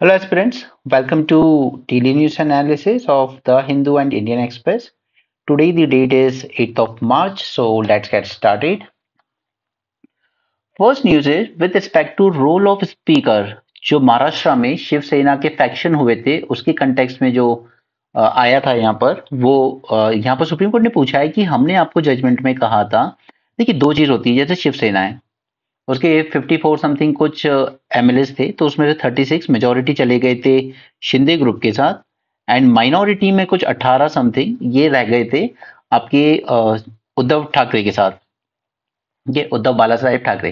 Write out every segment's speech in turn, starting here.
Hello aspirants, welcome to Daily News Analysis of the Hindu and Indian Express. Today the date is 8th of March, so let's get started. First news is with respect to role of speaker जो महाराष्ट्र में शिवसेना के faction हुए थे उसके context में जो आया था यहाँ पर वो यहाँ पर सुप्रीम कोर्ट ने पूछा है कि हमने आपको जजमेंट में कहा था। देखिए दो चीज होती है, जैसे शिवसेना है उसके 54 समथिंग कुछ एमएलएस थे, तो उसमें से 36 मेजोरिटी चले गए थे शिंदे ग्रुप के साथ एंड माइनॉरिटी में कुछ 18 समथिंग ये रह गए थे आपके उद्धव ठाकरे के साथ, ये उद्धव बाला साहेब ठाकरे।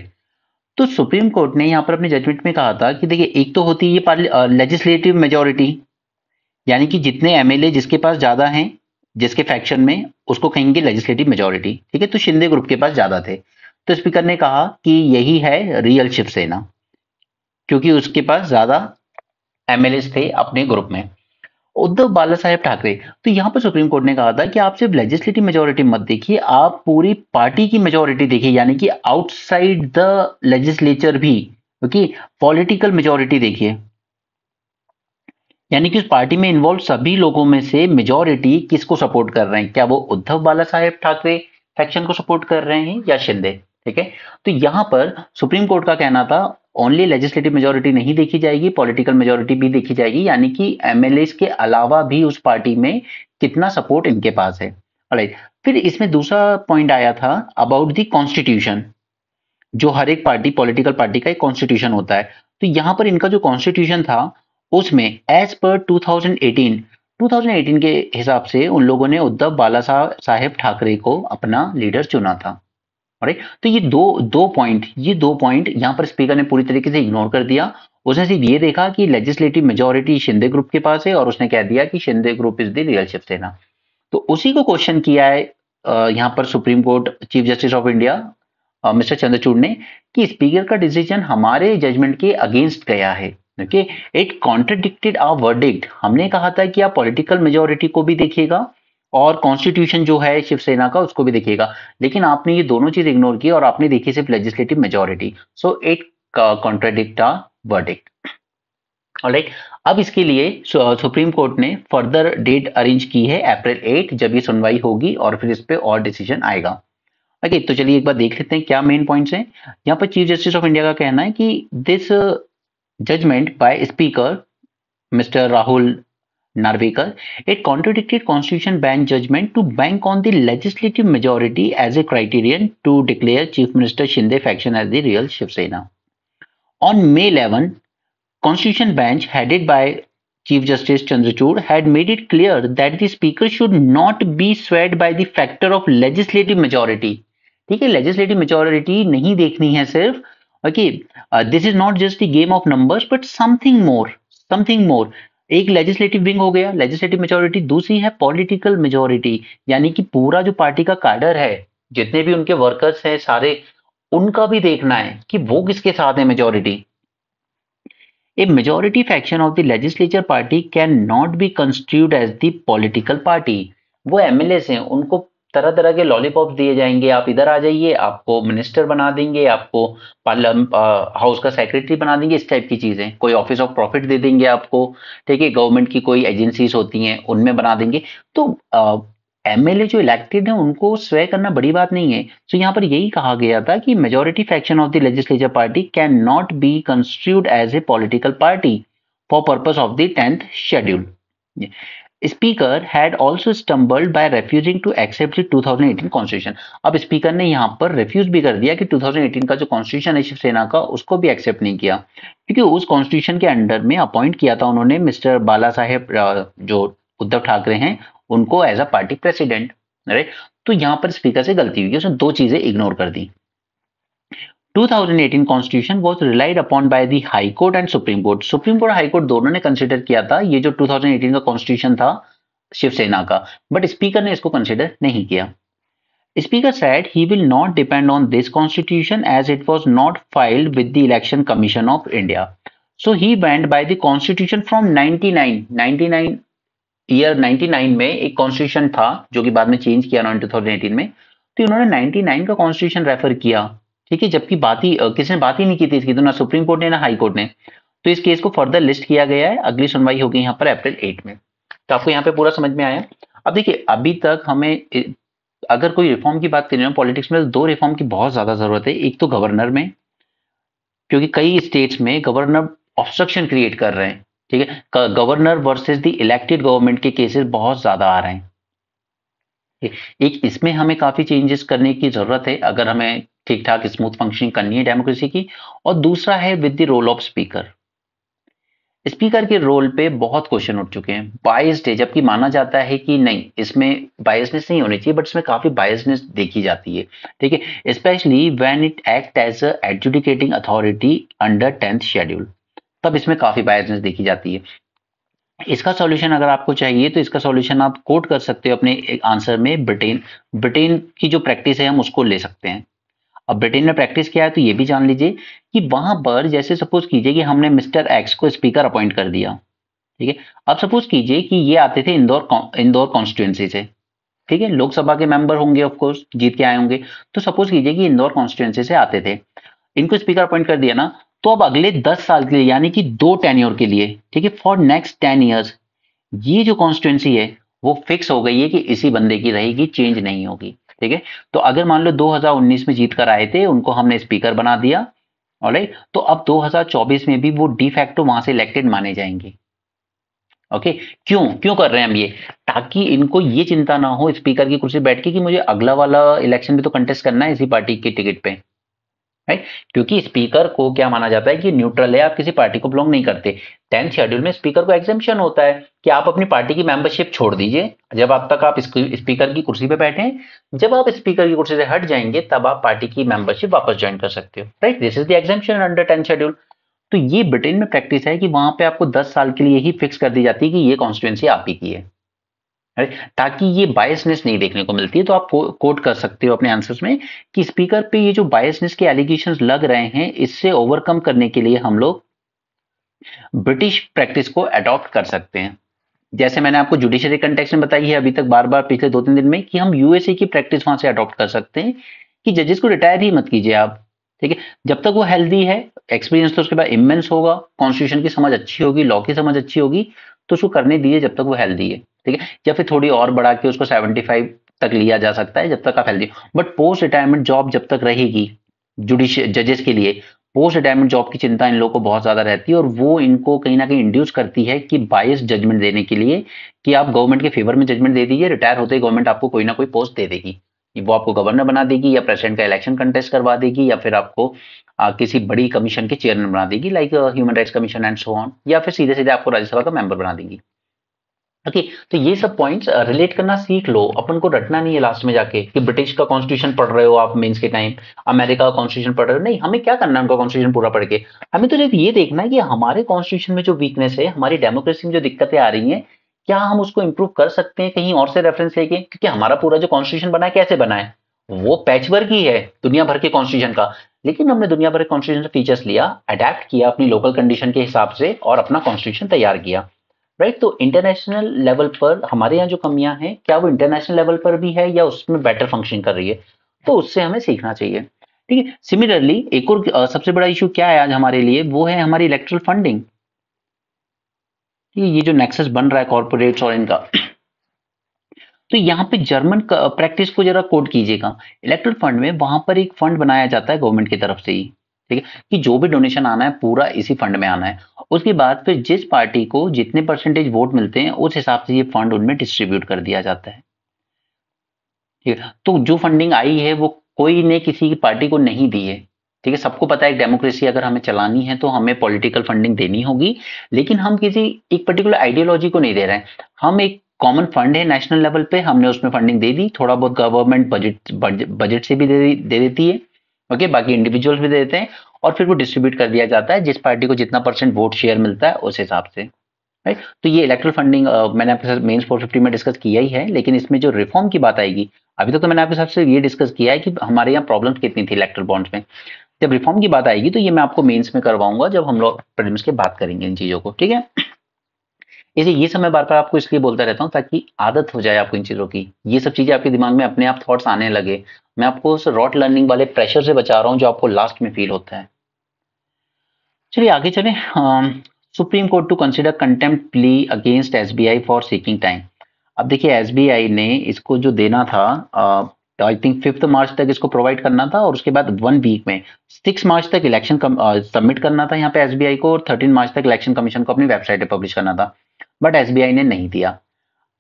तो सुप्रीम कोर्ट ने यहाँ पर अपने जजमेंट में कहा था कि देखिए एक तो होती है ये लेजिस्लेटिव मेजोरिटी, यानी कि जितने एमएलए जिसके पास ज्यादा हैं जिसके फैक्शन में उसको कहेंगे लेजिस्लेटिव मेजोरिटी। ठीक है, तो शिंदे ग्रुप के पास ज्यादा थे, तो स्पीकर ने कहा कि यही है रियल शिवसेना, क्योंकि उसके पास ज्यादा एमएलएस थे अपने ग्रुप में। उद्धव बाला साहेब ठाकरे, तो यहां पर सुप्रीम कोर्ट ने कहा था कि आप सिर्फ लेजिस्लेटिव मेजोरिटी मत देखिए, आप पूरी पार्टी की मेजोरिटी देखिए, यानी कि आउटसाइड द लेजिस्लेचर भी, क्योंकि पॉलिटिकल मेजोरिटी देखिए, यानी कि उस पार्टी में इन्वॉल्व सभी लोगों में से मेजोरिटी किसको सपोर्ट कर रहे हैं, क्या वो उद्धव बाला साहेब ठाकरे फैक्शन को सपोर्ट कर रहे हैं या शिंदे। ठीक है, तो यहां पर सुप्रीम कोर्ट का कहना था ओनली लेजिस्लेटिव मेजोरिटी नहीं देखी जाएगी, पॉलिटिकल मेजोरिटी भी देखी जाएगी, यानी कि एमएलए के अलावा भी उस पार्टी में कितना सपोर्ट इनके पास है। राइट, फिर इसमें दूसरा पॉइंट आया था अबाउट द कॉन्स्टिट्यूशन, जो हर एक पार्टी पॉलिटिकल पार्टी का एक कॉन्स्टिट्यूशन होता है। तो यहां पर इनका जो कॉन्स्टिट्यूशन था उसमें एज पर 2018 के हिसाब से उन लोगों ने उद्धव बाला साहेब ठाकरे को अपना लीडर चुना था। राइट, तो ये दो पॉइंट यहां पर स्पीकर ने पूरी तरीके से इग्नोर कर दिया। उसने सिर्फ ये देखा कि लेजिस्लेटिव मेजोरिटी शिंदे ग्रुप के पास है और उसने कह दिया कि Shinde group is the real Shivsena. तो उसी को क्वेश्चन किया है यहां पर supreme court chief justice of India mister Chandrachud ने, कि स्पीकर का डिसीजन हमारे जजमेंट के अगेंस्ट गया है। Okay, it contradicted our verdict. हमने कहा था कि आप पॉलिटिकल मेजोरिटी को भी देखिएगा और कॉन्स्टिट्यूशन जो है शिवसेना का उसको भी देखिएगा, लेकिन आपने ये दोनों चीज इग्नोर की और आपने देखी सिर्फ legislative majority, so it contradict our verdict. All right, अब इसके लिए सुप्रीम कोर्ट ने फर्दर डेट अरेंज की है अप्रैल 8, जब ये सुनवाई होगी और फिर इस पे और डिसीजन आएगा। ओके, तो चलिए एक बार देख लेते हैं क्या मेन पॉइंट्स हैं। यहाँ पर चीफ जस्टिस ऑफ इंडिया का कहना है कि this judgment by speaker mister Rahul Narvekar, it contradicted constitution bench judgment to bank on the legislative majority as a criterion to declare Chief Minister Shinde faction as the real Shiv Sena. On May 11, constitution bench headed by Chief Justice Chandrachud had made it clear that the speaker should not be swayed by the factor of legislative majority. ठीक है, legislative majority नहीं देखनी है सिर्फ। Okay, this is not just the game of numbers but something more. एक legislative wing हो गया legislative majority, दूसरी है पॉलिटिकल मेजोरिटी, यानी कि पूरा जो पार्टी का कैडर है, जितने भी उनके वर्कर्स हैं सारे, उनका भी देखना है कि वो किसके साथ है majority. A majority faction of the legislature party cannot be construed as the political party. वो एमएलए हैं, उनको तरह तरह के लॉलीपॉप दिए जाएंगे, आप इधर आ जाइए, आपको मिनिस्टर बना देंगे, आपको पार्लियामेंट हाउस का सेक्रेटरी बना देंगे, इस टाइप की चीजें, कोई ऑफिस ऑफ प्रॉफिट दे देंगे आपको। ठीक है, गवर्नमेंट की कोई एजेंसीज होती हैं उनमें बना देंगे। तो एमएलए जो इलेक्टेड है उनको स्वय करना बड़ी बात नहीं है। तो यहाँ पर यही कहा गया था कि majority faction of the legislature party can not be constituted as a political party for purpose of the 10th schedule. Speaker had also stumbled by refusing to accept the 2018 constitution. अब स्पीकर ने यहाँ पर refuge भी कर दिया कि 2018 का जो कॉन्स्टिट्यूशन है शिवसेना का उसको भी एक्सेप्ट नहीं किया, क्योंकि उस कॉन्स्टिट्यूशन के अंडर में अपॉइंट किया था उन्होंने मिस्टर बाला साहेब जो उद्धव ठाकरे हैं उनको as a party president. Right, तो यहां पर स्पीकर से गलती हुई, उसने दो चीजें इग्नोर कर दी। 2018 constitution was relied upon by the high court and supreme court. Supreme court high court दोनों ने कंसिडर किया था ये जो 2018 का कॉन्स्टिट्यूशन था शिवसेना का, बट स्पीकर ने इसको कंसिडर नहीं किया। Speaker said he will not depend on this constitution as it was not filed with the election commission of India. So he went by the constitution from 99 year 99 में एक constitution था जो कि बाद में चेंज किया उन्होंने 2018 में, तो उन्होंने 99 का कॉन्स्टिट्यूशन रेफर किया। ठीक है, जबकि किसी ने बात ही नहीं की थी इसकी, तो ना सुप्रीम कोर्ट ने ना हाई कोर्ट ने। तो इस केस को फर्दर लिस्ट किया गया है, अगली सुनवाई होगी यहाँ पर अप्रैल 8 में। तो आपको यहाँ पे पूरा समझ में आया। अब देखिए अभी तक हमें अगर कोई रिफॉर्म की बात करें पॉलिटिक्स में, तो दो रिफॉर्म की बहुत ज्यादा जरूरत है। एक तो गवर्नर में, क्योंकि कई स्टेट्स में गवर्नर ऑब्स्ट्रक्शन क्रिएट कर रहे हैं, ठीक है, governor versus the elected government के केसेस बहुत ज्यादा आ रहे हैं। एक इसमें हमें काफी चेंजेस करने की जरूरत है अगर हमें ठीक ठाक स्मूथ फंक्शनिंग करनी है डेमोक्रेसी की। और दूसरा है with the role of speaker. Speaker के रोल पे बहुत क्वेश्चन उठ चुके हैं, बायस्ड है, जबकि माना जाता है कि नहीं इसमें बायसनेस नहीं होनी चाहिए, बट इसमें काफी बायसनेस देखी जाती है, ठीक है, specially when it act as a adjudicating authority under 10th schedule, तब इसमें काफी बायसनेस देखी जाती है। इसका सॉल्यूशन अगर आपको चाहिए तो इसका सॉल्यूशन आप कोट कर सकते हो अपने एक आंसर में, ब्रिटेन। ब्रिटेन की जो प्रैक्टिस है हम उसको ले सकते हैं। अब ब्रिटेन में प्रैक्टिस क्या है तो ये भी जान लीजिए कि वहां पर जैसे सपोज कीजिए कि हमने मिस्टर एक्स को स्पीकर अपॉइंट कर दिया, ठीक है। अब सपोज कीजिए कि ये आते थे इंदौर कॉन्स्टिट्यूएंसी से, ठीक है, लोकसभा के मेंबर होंगे, ऑफ कोर्स जीत के आए होंगे। तो सपोज कीजिए कि इंदौर कॉन्स्टिट्यूएंसी से आते थे, इनको स्पीकर अपॉइंट कर दिया ना, तो अब अगले 10 साल के लिए यानी कि 2 टेन्योर के लिए, ठीक है, फॉर नेक्स्ट 10 ईयर्स ये जो कॉन्स्टिट्यूएंसी है वो फिक्स हो गई है कि इसी बंदे की रहेगी, चेंज नहीं होगी, ठीक है। तो अगर मान लो 2019 में जीत कर आए थे, उनको हमने स्पीकर बना दिया, ऑलराइट, तो अब 2024 में भी वो डिफैक्टो वहां से इलेक्टेड माने जाएंगे। ओके, क्यों क्यों कर रहे हैं हम ये, ताकि इनको ये चिंता ना हो स्पीकर की कुर्सी बैठ के कि मुझे अगला वाला इलेक्शन भी तो कंटेस्ट करना है इसी पार्टी के टिकट पे, राइट। क्योंकि स्पीकर को क्या माना जाता है कि न्यूट्रल है, आप किसी पार्टी को बिलोंग नहीं करते। 10th शेड्यूल में स्पीकर को एग्जेम्पशन होता है कि आप अपनी पार्टी की मेंबरशिप छोड़ दीजिए जब आप तक आप स्पीकर की कुर्सी पे बैठे हैं, जब आप स्पीकर की कुर्सी से हट जाएंगे तब आप पार्टी की मेंबरशिप वापस ज्वाइन कर सकते हो, right. This is the exemption under 10th schedule. तो ये ब्रिटेन में प्रैक्टिस है कि वहां पे आपको 10 साल के लिए ही फिक्स कर दी जाती है कि ये कॉन्स्टिट्यूएंसी आप ही की है, राइट, ताकि ये बायसनेस नहीं देखने को मिलती है। तो आप कोट कर सकते हो अपने आंसर्स में कि स्पीकर पे ये जो बायसनेस के एलिगेशंस लग रहे हैं, इससे ओवरकम करने के लिए हम लोग ब्रिटिश प्रैक्टिस को अडॉप्ट कर सकते हैं। जैसे मैंने आपको जुडिशरी कंटेक्स्ट में बताई है अभी तक बार बार पिछले 2-3 दिन में, कि हम यूएसए की प्रैक्टिस वहां से अडॉप्ट कर सकते हैं कि जजेस को रिटायर ही मत कीजिए आप, ठीक है, जब तक वो हेल्दी है, एक्सपीरियंस तो उसके बाद इमेंस होगा, कॉन्स्टिट्यूशन की समझ अच्छी होगी, लॉ की समझ अच्छी होगी, तो उसको करने दीजिए जब तक वो हेल्दी है, ठीक है। या फिर थोड़ी और बढ़ा के उसको 75 तक लिया जा सकता है जब तक आप हेल्दी हो, बट पोस्ट रिटायरमेंट जॉब जब तक रहेगी जुडिशियल जजेस के लिए, पोस्ट रिटायरमेंट जॉब की चिंता इन लोगों को बहुत ज्यादा रहती है, और वो इनको कहीं ना कहीं इंड्यूस करती है कि बायस जजमेंट देने के लिए कि आप गवर्नमेंट के फेवर में जजमेंट दे दीजिए, रिटायर होते ही गवर्नमेंट आपको कोई ना कोई पोस्ट दे देगी, वो आपको गवर्नर बना देगी या प्रेसिडेंट का इलेक्शन कंटेस्ट करवा देगी या फिर आपको किसी बड़ी कमीशन के चेयरमैन बना देगी, like human rights commission and so on, या फिर सीधे सीधे आपको राज्यसभा का मेंबर बना देगी। ओके, तो ये सब पॉइंट्स रिलेट करना सीख लो, अपन को रटना नहीं है लास्ट में जाके कि ब्रिटिश का कॉन्स्टिट्यूशन पढ़ रहे हो आप मेंस के टाइम, अमेरिका का कॉन्स्टिट्यूशन पढ़ रहे हो, नहीं, हमें क्या करना है उनका कॉन्स्टिट्यूशन पूरा पढ़ के, हमें तो सिर्फ ये देखना है कि हमारे कॉन्स्टिट्यूशन में जो वीकनेस है, हमारी डेमोक्रेसी में जो दिक्कतें आ रही हैं, क्या हम उसको इंप्रूव कर सकते हैं कहीं और से रेफरेंस लेके, क्योंकि हमारा पूरा जो कॉन्स्टिट्यूशन बना है कैसे बना है, वो पैचवर्क ही है दुनिया भर के कॉन्स्टिट्यूशन का, लेकिन हमने दुनिया भर के कॉन्स्टिट्यूशन फीचर्स लिया, अडेप्ट किया अपनी लोकल कंडीशन के हिसाब से और अपना कॉन्स्टिट्यूशन तैयार किया, राइट। तो इंटरनेशनल लेवल पर हमारे यहाँ जो कमियां हैं, क्या वो इंटरनेशनल लेवल पर भी है या उसमें बेटर फंक्शन कर रही है, तो उससे हमें सीखना चाहिए, ठीक है। सिमिलरली एक और सबसे बड़ा इशू क्या है आज हमारे लिए, वो है हमारी इलेक्ट्रल फंडिंग, ये जो नेक्सस बन रहा है कॉर्पोरेट्स और इनका, तो यहाँ पे जर्मन प्रैक्टिस को जरा कोड कीजिएगा। इलेक्ट्रल फंड में वहां पर एक फंड बनाया जाता है गवर्नमेंट की तरफ से ही, ठीक है, कि जो भी डोनेशन आना है पूरा इसी फंड में आना है, उसके बाद फिर जिस पार्टी को जितने परसेंटेज वोट मिलते हैं उस हिसाब से ये फंड उनमें डिस्ट्रीब्यूट कर दिया जाता है, ठीक है। तो जो फंडिंग आई है वो कोई ने किसी की पार्टी को नहीं दी है, ठीक है, सबको पता है डेमोक्रेसी अगर हमें चलानी है तो हमें पॉलिटिकल फंडिंग देनी होगी, लेकिन हम किसी एक पर्टिकुलर आइडियोलॉजी को नहीं दे रहे हैं, हम एक कॉमन फंड है नेशनल लेवल पे, हमने उसमें फंडिंग दे दी, थोड़ा बहुत गवर्नमेंट बजट से भी दे देती है, ओके, बाकी इंडिविजुअल्स भी दे देते हैं, और फिर वो डिस्ट्रीब्यूट कर दिया जाता है जिस पार्टी को जितना परसेंट वोट शेयर मिलता है उस हिसाब से, राइट। तो ये इलेक्ट्रल फंडिंग मैंने आपके साथ मेंस 450 में डिस्कस किया ही है, लेकिन इसमें जो रिफॉर्म की बात आएगी, अभी तक तो मैंने आपके साथ से ये डिस्कस किया है कि हमारे यहाँ प्रॉब्लम्स कितनी थी इलेक्ट्रल बॉन्ड्स में, जब रिफॉर्म की बात आएगी तो ये मैं आपको मेंस में करवाऊंगा जब हम लोग प्रीलिम्स की बात करेंगे इन चीजों को, ठीक है। इसे ये सब मैं बार बार आपको इसलिए बोलता रहता हूँ ताकि आदत हो जाए आपको इन चीजों की, ये सब चीजें आपके दिमाग में अपने आप थॉट्स आने लगे, मैं आपको उस रॉट लर्निंग वाले प्रेशर से बचा रहा हूँ जो आपको लास्ट में फील होता है। चलिए आगे चलें। Supreme court to consider contempt plea against SBI for seeking time. अब देखिए एसबीआई ने इसको जो देना था, आई थिंक 5 मार्च तक इसको प्रोवाइड करना था, और उसके बाद 1 वीक में 6 मार्च तक इलेक्शन सबमिट करना था यहाँ पे एसबीआई को, और 13 मार्च तक इलेक्शन कमीशन को अपनी वेबसाइट पे पब्लिश करना था। बट एसबीआई ने नहीं दिया।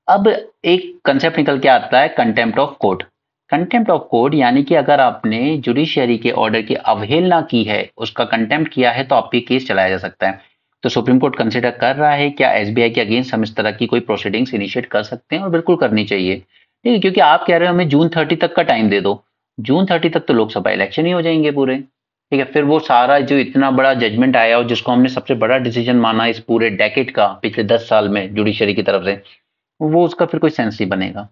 अब एक कंसेप्ट निकल के आता है contempt of court. Contempt of court यानी कि अगर आपने जुडिशियरी के ऑर्डर की अवहेलना की है, उसका कंटेम्प्ट किया है, तो आप पे केस चलाया जा सकता है। तो सुप्रीम कोर्ट कंसिडर कर रहा है क्या एसबीआई के अगेंस्ट हम इस तरह की कोई प्रोसीडिंग्स इनिशिएट कर सकते हैं, और बिल्कुल करनी चाहिए। ठीक है, क्योंकि आप कह रहे हो हमें जून 30 तक का टाइम दे दो। जून 30 तक तो लोकसभा इलेक्शन ही हो जाएंगे पूरे। ठीक है, फिर वो सारा जो इतना बड़ा जजमेंट आया और जिसको हमने सबसे बड़ा डिसीजन माना इस पूरे डेकेड का पिछले 10 साल में जुडिशरी की तरफ से, वो उसका फिर कोई सेंस नहीं बनेगा।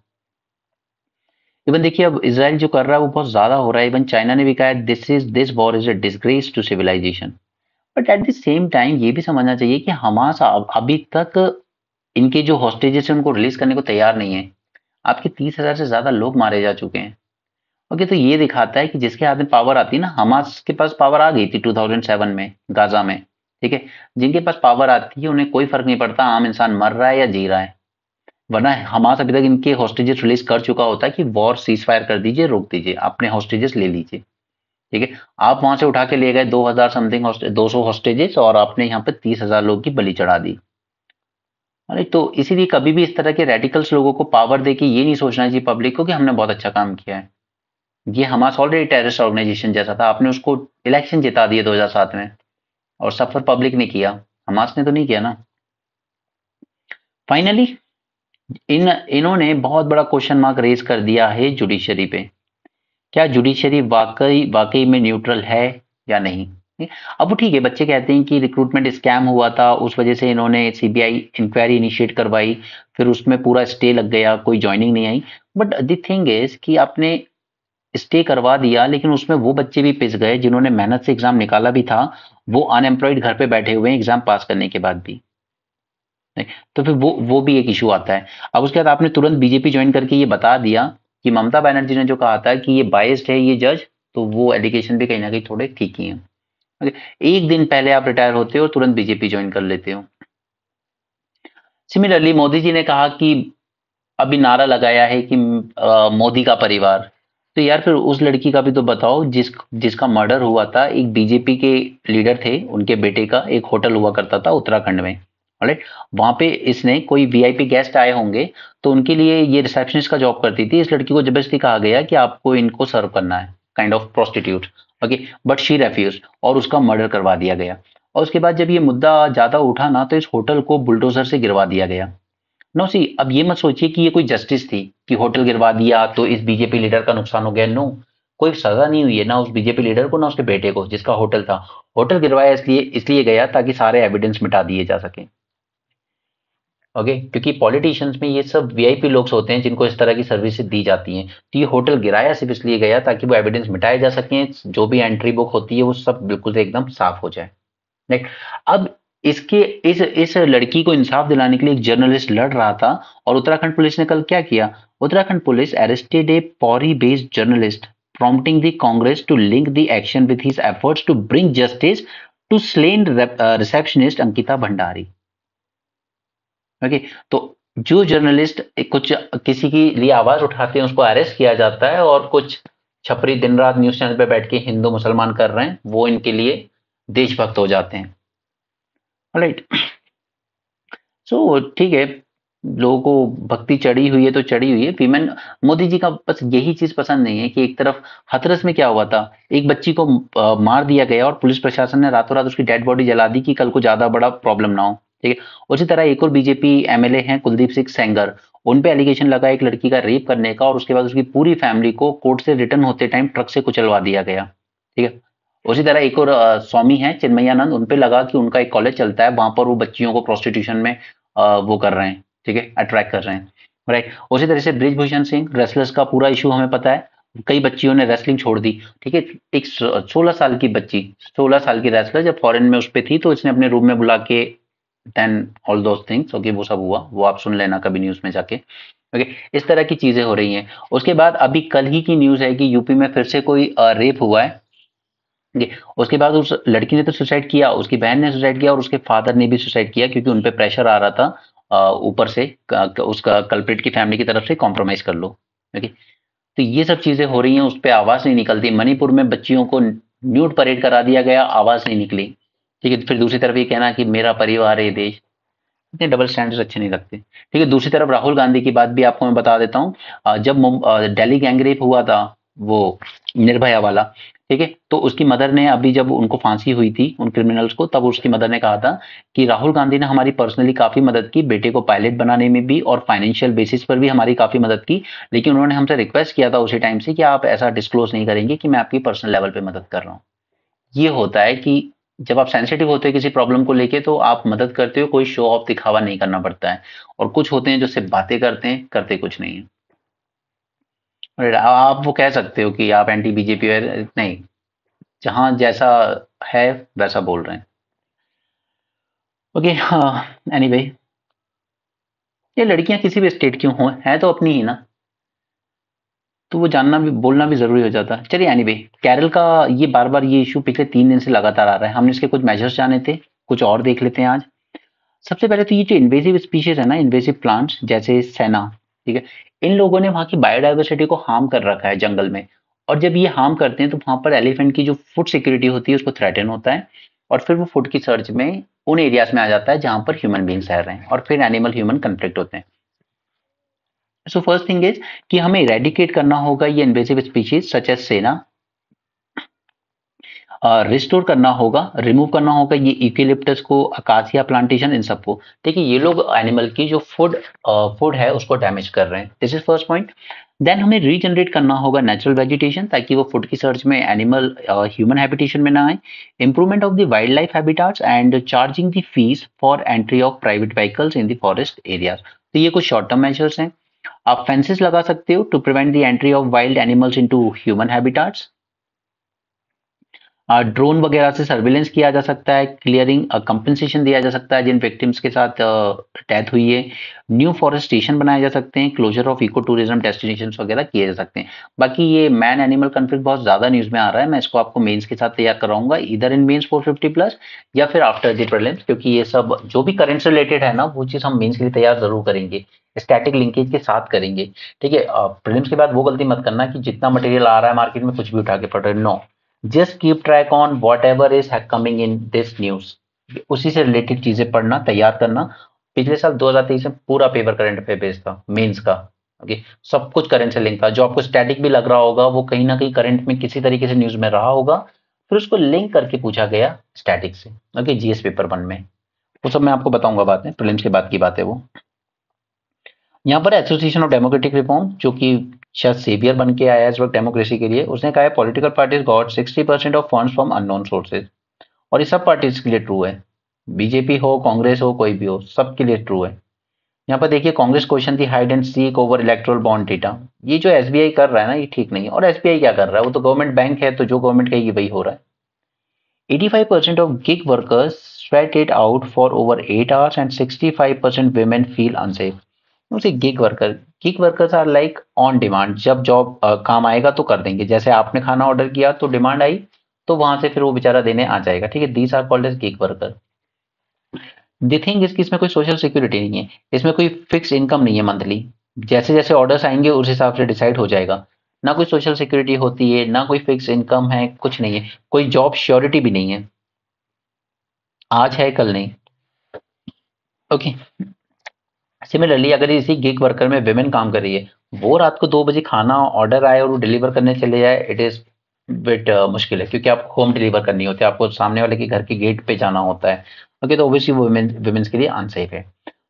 इवन देखिए अब इसराइल जो कर रहा है वो बहुत ज्यादा हो रहा है। इवन चाइना ने भी कहा है this war is a disgrace to civilisation. But at the same time ये भी समझना चाहिए कि हमास अभी तक इनके जो हॉस्टेजेस हैं उनको रिलीज करने को तैयार नहीं है। आपके 30,000 से ज्यादा लोग मारे जा चुके हैं। ओके, तो ये दिखाता है कि जिसके हाथ में पावर आती है ना, हमास के पास पावर आ गई थी 2007 में गाजा में। ठीक है, जिनके पास पावर आती है उन्हें कोई फर्क नहीं पड़ता आम इंसान मर रहा है या जी रहा है। वरना हमास अभी तक इनके हॉस्टेजेस रिलीज कर चुका होता है कि वॉर सीज फायर कर दीजिए, रोक दीजिए, अपने हॉस्टेजेस ले लीजिए। ठीक है, आप वहां से उठा के ले गए 2000 समथिंग 200 हॉस्टेजेस, और आपने यहाँ पे 30,000 लोग की बलि चढ़ा दी। अरे तो इसीलिए कभी भी इस तरह के रेडिकल्स लोगों को पावर दे के ये नहीं सोचना चाहिए पब्लिक को कि हमने बहुत अच्छा काम किया है। ये हमास ऑलरेडी टेररिस्ट ऑर्गेनाइजेशन जैसा था, आपने उसको इलेक्शन जिता दिए 2007 में, और सफर पब्लिक ने किया, हमास ने तो नहीं किया ना। फाइनली इन्होंने बहुत बड़ा क्वेश्चन मार्क रेज कर दिया है जुडिशरी पे। क्या जुडिशरी वाकई वाकई में न्यूट्रल है या नहीं। अब वो ठीक है, बच्चे कहते हैं कि रिक्रूटमेंट स्कैम हुआ था, उस वजह से इन्होंने सीबीआई इंक्वायरी इनिशिएट करवाई, फिर उसमें पूरा स्टे लग गया, कोई ज्वाइनिंग नहीं आई। बट द थिंग इज कि आपने स्टे करवा दिया, लेकिन उसमें वो बच्चे भी पिस गए जिन्होंने मेहनत से एग्जाम निकाला भी था, वो अनएम्प्लॉयड घर पे बैठे हुए हैं एग्जाम पास करने के बाद भी। नहीं, तो फिर वो भी एक इशू आता है। अब उसके बाद आपने तुरंत बीजेपी ज्वाइन करके ये बता दिया कि ममता बनर्जी ने जो कहा था कि ये बायस्ड है ये जज, तो वो एलिगेशन भी कहीं ना कहीं थोड़े ठीक ही हैं। ओके, एक दिन पहले आप रिटायर होते हो और तुरंत बीजेपी ज्वाइन कर लेते हो। सिमिलरली मोदी जी ने कहा कि अभी नारा लगाया है कि मोदी का परिवार। तो यार फिर उस लड़की का भी तो बताओ जिसका मर्डर हुआ था, एक बीजेपी के लीडर थे, उनके बेटे का एक होटल हुआ करता था उत्तराखंड में। ऑलराइट, वहां पे इसने कोई वीआईपी गेस्ट आए होंगे, तो उनके लिए ये रिसेप्शनिस्ट का जॉब करती थी। इस लड़की को जबरदस्ती कहा गया कि आपको इनको सर्व करना है, kind of prostitute. Okay, but she refuge, और उसका मर्डर करवा दिया गया। और उसके बाद जब ये मुद्दा ज्यादा उठा ना, तो इस होटल को बुलडोजर से गिरवा दिया गया। नो सी, अब ये मत सोचिए कि ये कोई जस्टिस थी कि होटल गिरवा दिया तो इस बीजेपी लीडर का नुकसान हो गया। नो, कोई सजा नहीं हुई है ना उस बीजेपी लीडर को ना उसके बेटे को जिसका होटल था। होटल गिरवाया इसलिए इसलिए गया ताकि सारे एविडेंस मिटा दिए जा सके। ओके, क्योंकि पॉलिटिशियंस में ये सब वीआईपी लोग होते हैं जिनको इस तरह की सर्विसेज दी जाती हैं। तो ये होटल गिराया सिर्फ इसलिए गया ताकि वो एविडेंस मिटाए जा सके, जो भी एंट्री बुक होती है वो सब बिल्कुल से एकदम साफ हो जाए। राइट, अब इसके इस लड़की को इंसाफ दिलाने के लिए एक जर्नलिस्ट लड़ रहा था, और उत्तराखंड पुलिस ने कल क्या किया। Uttarakhand police arrested A Pauri based journalist, prompting the Congress to link the action with his efforts to bring justice to slain receptionist Ankita Bhandari। Okay, तो जो जर्नलिस्ट कुछ किसी की लिए आवाज उठाते हैं उसको अरेस्ट किया जाता है, और कुछ छपरी दिन रात न्यूज चैनल पे बैठ के हिंदू मुसलमान कर रहे हैं वो इनके लिए देशभक्त हो जाते हैं। राइट, सो ठीक है, लोगों को भक्ति चढ़ी हुई है तो चढ़ी हुई है। फीमेन मोदी जी का बस यही चीज पसंद नहीं है कि एक तरफ हाथरस में क्या हुआ था, एक बच्ची को मार दिया गया और पुलिस प्रशासन ने रातों रात उसकी डेड बॉडी जला दी कि कल को ज्यादा बड़ा प्रॉब्लम ना हो। ठीक है, उसी तरह एक और बीजेपी एमएलए हैं कुलदीप सिंह सेंगर, उन पे एलिगेशन लगा एक लड़की का रेप करने का, और उसके बाद उसकी पूरी फैमिली को कोर्ट से रिटर्न होते टाइम ट्रक से कुचलवा दिया गया। ठीक है, उसी तरह एक और स्वामी है चिन्मयानंद, उन पे लगा कि उनका एक कॉलेज चलता है, वहां पर वो बच्चियों को प्रोस्टिट्यूशन में वो कर रहे हैं। ठीक है, अट्रैक्ट कर रहे हैं। राइट, उसी तरह से ब्रिजभूषण सिंह रेसलर्स का पूरा इशू हमें पता है, कई बच्चियों ने रेसलिंग छोड़ दी। ठीक है, एक 16 साल की बच्ची, 16 साल की रेसलर जब फॉरेन में उस पे थी, तो इसने अपने रूम में बुला के then all those things, okay, वो सब हुआ, वो आप सुन लेना कभी न्यूज में जाके। ओके, इस तरह की चीजें हो रही हैं। उसके बाद अभी कल ही की न्यूज है कि यूपी में फिर से कोई रेप हुआ है। ठीक है। उसके बाद उस लड़की ने तो सुसाइड किया, उसकी बहन ने सुसाइड किया और उसके फादर ने भी सुसाइड किया, क्योंकि उन पे प्रेशर आ रहा था ऊपर से, उसका कल्प्रिट की फैमिली की तरफ से, कॉम्प्रोमाइज कर लो। ओके। तो ये सब चीजें हो रही हैं, उस पर आवाज नहीं निकलती। मणिपुर में बच्चियों को न्यूड परेड करा दिया गया, आवाज नहीं निकली। ठीक है। फिर दूसरी तरफ ये कहना कि मेरा परिवार है ये देश, इतने डबल स्टैंडर्ड्स अच्छे नहीं लगते। ठीक है। दूसरी तरफ राहुल गांधी की बात भी आपको मैं बता देता हूँ। जब दिल्ली गैंगरेप हुआ था, वो निर्भया वाला, ठीक है, तो उसकी मदर ने, अभी जब उनको फांसी हुई थी उन क्रिमिनल्स को, तब उसकी मदर ने कहा था कि राहुल गांधी ने हमारी पर्सनली काफी मदद की, बेटे को पायलट बनाने में भी और फाइनेंशियल बेसिस पर भी हमारी काफी मदद की, लेकिन उन्होंने हमसे रिक्वेस्ट किया था उसी टाइम से कि आप ऐसा डिस्क्लोज नहीं करेंगे कि मैं आपकी पर्सनल लेवल पे मदद कर रहा हूँ। ये होता है कि जब आप सेंसिटिव होते हैं किसी प्रॉब्लम को लेके, तो आप मदद करते हो, कोई शो ऑफ दिखावा नहीं करना पड़ता है। और कुछ होते हैं जो सिर्फ बातें करते हैं, करते कुछ नहीं है। और आप वो कह सकते हो कि आप एंटी बीजेपी है, नहीं, जहां जैसा है वैसा बोल रहे हैं। ओके। हाँ। एनीवे, ये लड़कियां किसी भी स्टेट की हों, है तो अपनी ही ना, तो वो जानना भी, बोलना भी जरूरी हो जाता है। चलिए, एनीवे, केरल का ये बार बार ये इशू पिछले 3 दिन से लगातार आ रहा है। हमने इसके कुछ मेजर्स जाने थे, कुछ और देख लेते हैं आज। सबसे पहले तो ये जो इन्वेसिव स्पीशीज है ना, इन्वेसिव प्लांट्स जैसे सेना, ठीक है, इन लोगों ने वहां की बायोडाइवर्सिटी को हार्म कर रखा है जंगल में। और जब ये हार्म करते हैं तो वहां पर एलिफेंट की जो फूड सिक्योरिटी होती है उसको थ्रेटन होता है, और फिर वो फूड की सर्च में उन एरियाज में आ जाता है जहां पर ह्यूमन बींग्स रह रहे हैं, और फिर एनिमल ह्यूमन कंफ्लिक्ट होते हैं। सो फर्स्ट थिंग इज कि हमें इरेडिकेट करना होगा ये इन्वेसिव स्पीशीज सच एज सेना, रिस्टोर करना होगा, रिमूव करना होगा ये यूकेलिप्टस को, अकासिया प्लांटेशन, इन सबको। देखिए, ये लोग एनिमल की जो फूड है उसको डैमेज कर रहे हैं। This is first point. Then हमें रीजनरेट करना होगा नेचुरल वेजिटेशन, ताकि वो फूड की सर्च में एनिमल ह्यूमन हैबिटेशन में ना आए। Improvement of the wild life habitats and charging the fees for entry of private vehicles in the forest areas. तो ये कुछ शॉर्ट टर्म मेजर्स हैं। आप फेंसेस लगा सकते हो to prevent the entry of wild animals into human habitats. Drone वगैरह से सर्विलेंस किया जा सकता है, क्लियरिंग कंपनसेशन दिया जा सकता है जिन विक्टिम्स के साथ डेथ हुई है। न्यू फॉरेस्टेशन बनाए जा सकते हैं, closure of eco tourism destinations वगैरह किए जा सकते हैं। बाकी ये मैन एनिमल कन्फ्लिक्ट बहुत ज्यादा न्यूज में आ रहा है, मैं इसको आपको मेंस के साथ तैयार कराऊंगा, इधर इन मेंस 450 प्लस या फिर आफ्टर द प्रीलिम्स, क्योंकि ये सब जो भी करंट से रिलेटेड है ना, वो चीज हम मेंस के लिए तैयार जरूर करेंगे, स्टैटिक लिंकेज के साथ करेंगे। ठीक है। प्रीलिम्स के बाद वो गलती मत करना कि जितना मटेरियल आ रहा है मार्केट में कुछ भी उठा के पढ़ रहे, no, just keep track on whatever is coming in this news, उसी से रिलेटेड चीजें पढ़ना, तैयार करना। पिछले साल 2023 में पूरा पेपर करंट अफेयर बेस्ड था मेंस का। ओके। सब कुछ करंट से लिंक था, जो आपको स्टैटिक भी लग रहा होगा वो कहीं ना कहीं करंट में किसी तरीके से न्यूज में रहा होगा, फिर उसको लिंक करके पूछा गया स्टैटिक से। ओके। जीएस पेपर 1 में वो सब मैं आपको बताऊंगा बाद में, प्रीलिम्स के बाद की बात है वो। यहाँ पर एसोसिएशन ऑफ डेमोक्रेटिक रिफॉर्म, जो कि शायद सेवियर बन के आया है इस वक्त डेमोक्रेसी के लिए, उसने कहा है political parties got 60% of funds from unknown sources. और ये सब पार्टीज के लिए ट्रू है, बीजेपी हो, कांग्रेस हो, कोई भी हो, सबके लिए ट्रू है। यहाँ पर देखिए, कांग्रेस क्वेश्चन थी hide and seek over erectile bond data. ये जो एसबीआई कर रहा है ना, ये ठीक नहीं है। और एसबीआई क्या कर रहा है, वो तो गवर्नमेंट बैंक है, तो जो गवर्नमेंट कहेगी वही हो रहा है। 85% of gig workers sweat it out for over 8 hours and 65% women feel unsafe. उसे gig workers are like on demand, जब जॉब काम आएगा तो कर देंगे, जैसे आपने खाना ऑर्डर किया तो डिमांड आई, तो वहां से फिर वो बेचारा देने आ जाएगा। ठीक है। These are called as gig worker. The thing इसकी, इसमें कोई सोशल सिक्योरिटी नहीं है, इसमें कोई फिक्स इनकम नहीं है मंथली, जैसे जैसे ऑर्डर्स आएंगे उस हिसाब से डिसाइड हो जाएगा। ना कोई सोशल सिक्योरिटी होती है, ना कोई फिक्स इनकम है, कुछ नहीं है, कोई जॉब श्योरिटी भी नहीं है, आज है कल नहीं। ओके। सिमिलरली अगर इसी गिग वर्कर में विमेन काम कर रही है, वो रात को 2 बजे खाना ऑर्डर आए और वो डिलीवर करने चले जाए, इट इज बिट मुश्किल है, क्योंकि आपको होम डिलीवर करनी होती है, आपको सामने वाले के घर के गेट पे जाना होता है। ओके। तो ऑब्वियसली वो वुमेन्स के लिए अनसेफ है।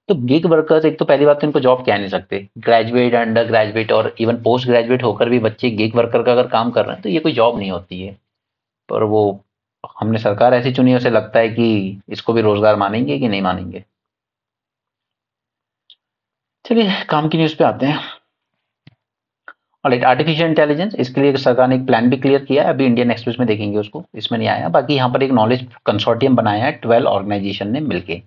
तो गिग वर्कर्स, एक तो पहली बात तो इनको जॉब कह नहीं सकते, ग्रेजुएट, अंडर ग्रेजुएट और इवन पोस्ट ग्रेजुएट होकर भी बच्चे गिग वर्कर का अगर काम कर रहे हैं तो ये कोई जॉब नहीं होती है। पर वो हमने सरकार ऐसी चुनी है, उसे लगता है कि इसको भी रोजगार मानेंगे कि नहीं मानेंगे। चलिए काम की न्यूज पे आते हैं। ऑलराइट, आर्टिफिशियल इंटेलिजेंस, इसके लिए सरकार ने एक प्लान भी क्लियर किया है, अभी इंडियन एक्सप्रेस में देखेंगे उसको, इसमें नहीं आया। बाकी यहाँ पर एक नॉलेज कंसोर्टियम बनाया है 12 ऑर्गेनाइजेशन ने मिलके।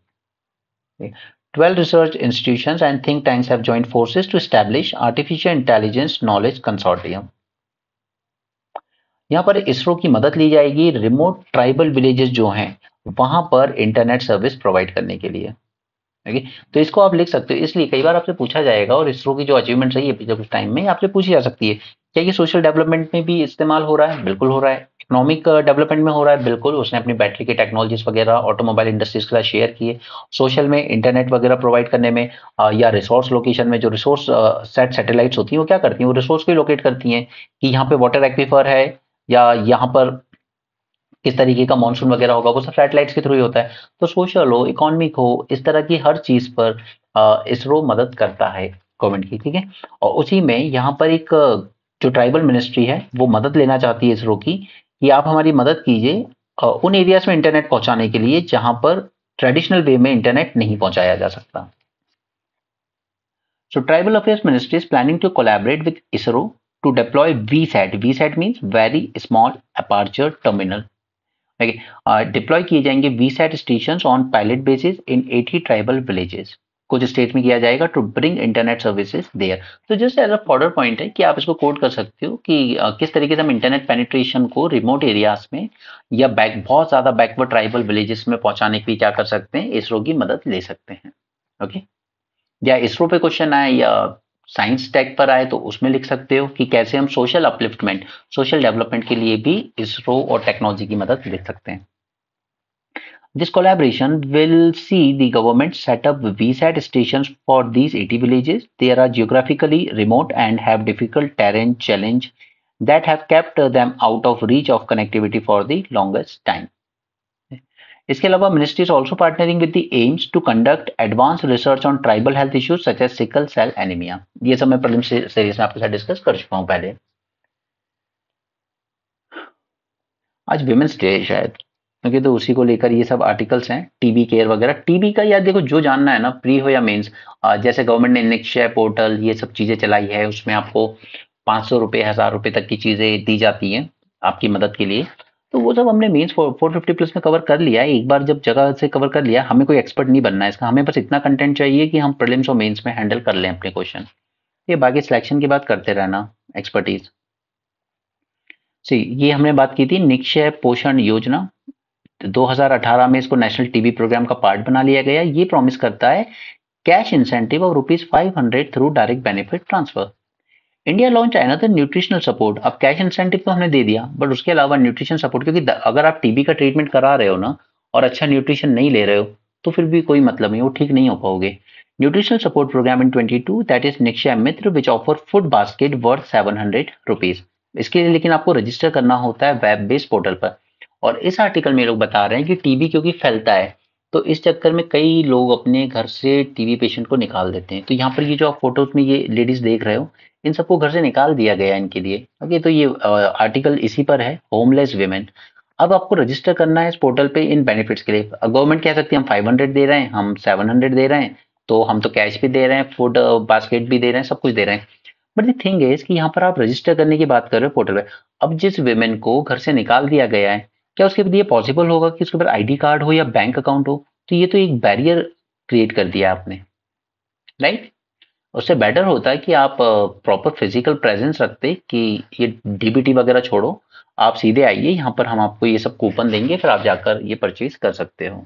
12 research institutions and think tanks have joined forces to establish artificial intelligence knowledge consortium. यहाँ पर इसरो की मदद ली जाएगी रिमोट ट्राइबल विलेजेस जो हैं वहां पर इंटरनेट सर्विस प्रोवाइड करने के लिए। ओके, तो इसको आप लिख सकते हो। इसलिए कई बार आपसे पूछा जाएगा, और इसरो की जो अचीवमेंट रही है पिछले कुछ टाइम में आपसे पूछी जा सकती है, क्या ये सोशल डेवलपमेंट में भी इस्तेमाल हो रहा है? बिल्कुल हो रहा है। इकोनॉमिक डेवलपमेंट में हो रहा है? बिल्कुल। उसने अपनी बैटरी की टेक्नोलॉजीज वगैरह ऑटोमोबाइल इंडस्ट्रीज के साथ शेयर किए। सोशल में इंटरनेट वगैरह प्रोवाइड करने में, या रिसोर्स लोकेशन में जो रिसोर्स सेट सैटेलाइट्स होती हैं वो क्या करती हैं? वो रिसोर्स को लोकेट करती हैं कि यहाँ पे वाटर एक्वीफर है, या यहाँ पर किस तरीके का मानसून वगैरह होगा, वो सब सैटेलाइट्स के थ्रू ही होता है। तो सोशल हो, इकोनॉमिक हो, इस तरह की हर चीज पर इसरो मदद करता है गवर्नमेंट की, ठीक है। और उसी में यहाँ पर एक जो ट्राइबल मिनिस्ट्री है वो मदद लेना चाहती है इसरो की, कि आप हमारी मदद कीजिए उन एरियाज में इंटरनेट पहुंचाने के लिए जहां पर ट्रेडिशनल वे में इंटरनेट नहीं पहुंचाया जा सकता। So Tribal Affairs Ministry is planning to collaborate with ISRO to deploy VSAT. VSAT means Very Small Aperture Terminal. Okay. Deploy किए जाएंगे VSAT station on pilot basis in 80 tribal villages. कुछ state में किया जाएगा to bring internet services there. तो just as a further point है कि आप इसको कोड कर सकते हो कि किस तरीके से हम इंटरनेट पेनिट्रेशन को रिमोट एरियाज में या बहुत ज्यादा बैकवर्ड ट्राइबल विलेजेस में पहुंचाने के लिए क्या कर सकते हैं, इसरो की मदद ले सकते हैं। ओके, या इसरो पे क्वेश्चन आए या साइंस टेक पर आए तो उसमें लिख सकते हो कि कैसे हम सोशल अपलिफ्टमेंट, सोशल डेवलपमेंट के लिए भी इसरो और टेक्नोलॉजी की मदद ले सकते हैं। This collaboration will see the government set up VSAT stations for these 80 villages. They are geographically remote and have difficult terrain challenge that have kept them out of reach of connectivity for the longest time. इसके अलावा ministry is also partnering with the AIIMS to conduct advance research on tribal health issues such as sickle cell anaemia. ये सब मैं prelims series में आपके साथ discuss कर चुका हूं पहले। आज विमेंस डे है शायद, क्योंकि तो उसी को लेकर ये सब आर्टिकल्स हैं। टीबी केयर वगैरह, टीबी का यार देखो जो जानना है ना, प्री हो या मेंस, जैसे गवर्नमेंट ने निक्षय पोर्टल ये सब चीजें चलाई है, उसमें आपको 500 रुपए 1000 रुपए तक की चीजें दी जाती हैं आपकी मदद के लिए। तो वो सब हमने मेंस 450 प्लस में कवर कर लिया है। एक बार जब जगह से कवर कर लिया, हमें कोई एक्सपर्ट नहीं बनना है इसका, हमें बस इतना कंटेंट चाहिए कि हम प्रीलिम्स और मेंस में हैंडल कर लें अपने क्वेश्चन। ये बाकी सिलेक्शन की बात करते रहना, एक्सपर्टीज। सी, ये हमने बात की थी निक्षय पोषण योजना। 2018 में इसको नेशनल टीबी प्रोग्राम का पार्ट बना लिया गया। ये प्रॉमिस करता है cash incentive of ₹500 through direct benefit transfer. India launch another nutritional support. अब कैश इंसेंटिव तो हमने दे दिया, बट उसके अलावा न्यूट्रिशन सपोर्ट, क्योंकि अगर आप टीबी का ट्रीटमेंट करा रहे हो ना और अच्छा न्यूट्रिशन नहीं ले रहे हो तो फिर भी कोई मतलब नहीं, वो ठीक नहीं हो पाओगे। Nutritional support programme in 22 that is Nikshay Mitra which offer food basket worth ₹700। इसके लिए लेकिन आपको रजिस्टर करना होता है वेब बेस्ड पोर्टल पर। और इस आर्टिकल में लोग बता रहे हैं कि टीबी क्योंकि फैलता है तो इस चक्कर में कई लोग अपने घर से टीबी पेशेंट को निकाल देते हैं। तो यहाँ पर ये जो आप फोटोज में ये लेडीज देख रहे हो, इन सबको घर से निकाल दिया गया इनके लिए। ओके, तो ये आर्टिकल इसी पर है, होमलेस वीमेन। अब आपको रजिस्टर करना है इस पोर्टल पे इन बेनिफिट्स के लिए। गवर्नमेंट कह सकती है हम 500 दे रहे हैं, हम 700 दे रहे हैं, तो हम तो कैश भी दे रहे हैं, फूड बास्केट भी दे रहे हैं, सब कुछ दे रहे हैं। बट द थिंग इज कि यहाँ पर आप रजिस्टर करने की बात कर रहे हो पोर्टल पे। अब जिस वेमेन को घर से निकाल दिया गया है, क्या उसके लिए पॉसिबल होगा कि उसके पास आईडी कार्ड हो या बैंक अकाउंट हो? तो ये तो एक बैरियर क्रिएट कर दिया आपने, राइट। उससे बेटर होता है कि आप प्रॉपर फिजिकल प्रेजेंस रखते कि ये डीबीटी वगैरह छोड़ो, आप सीधे आइए यहाँ पर, हम आपको ये सब कूपन देंगे, फिर आप जाकर ये परचेज कर सकते हो।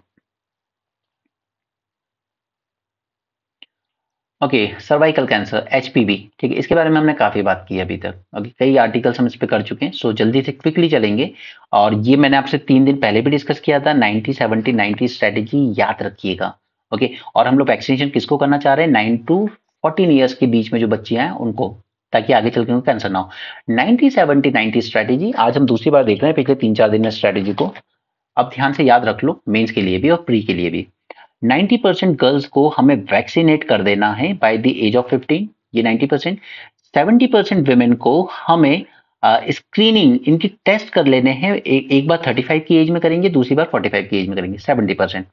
ओके, सर्वाइकल कैंसर एचपीवी, ठीक है, इसके बारे में हमने काफी बात की अभी तक। ओके, कई आर्टिकल्स हम इस पे कर चुके हैं, सो जल्दी से क्विकली चलेंगे। और ये मैंने आपसे 3 दिन पहले भी डिस्कस किया था, 90-70-90 स्ट्रेटेजी याद रखिएगा। ओके, और हम लोग वैक्सीनेशन किसको करना चाह रहे हैं? 9 to 14 ईयर्स के बीच में जो बच्चे हैं उनको, ताकि आगे चल के उनको कैंसर ना हो। 90-70-90 स्ट्रेटेजी आज हम दूसरी बार देख रहे हैं पिछले 3-4 दिन में स्ट्रेटेजी को। अब ध्यान से याद रख लो, मेंस के लिए भी और प्री के लिए भी। 90% गर्ल्स को हमें वैक्सीनेट कर देना है बाय द एज ऑफ 15, ये 90%। 70% वेमेन को हमें स्क्रीनिंग इनकी टेस्ट कर लेने हैं, एक बार 35 की एज में करेंगे, दूसरी बार 45 की एज में करेंगे, 70%।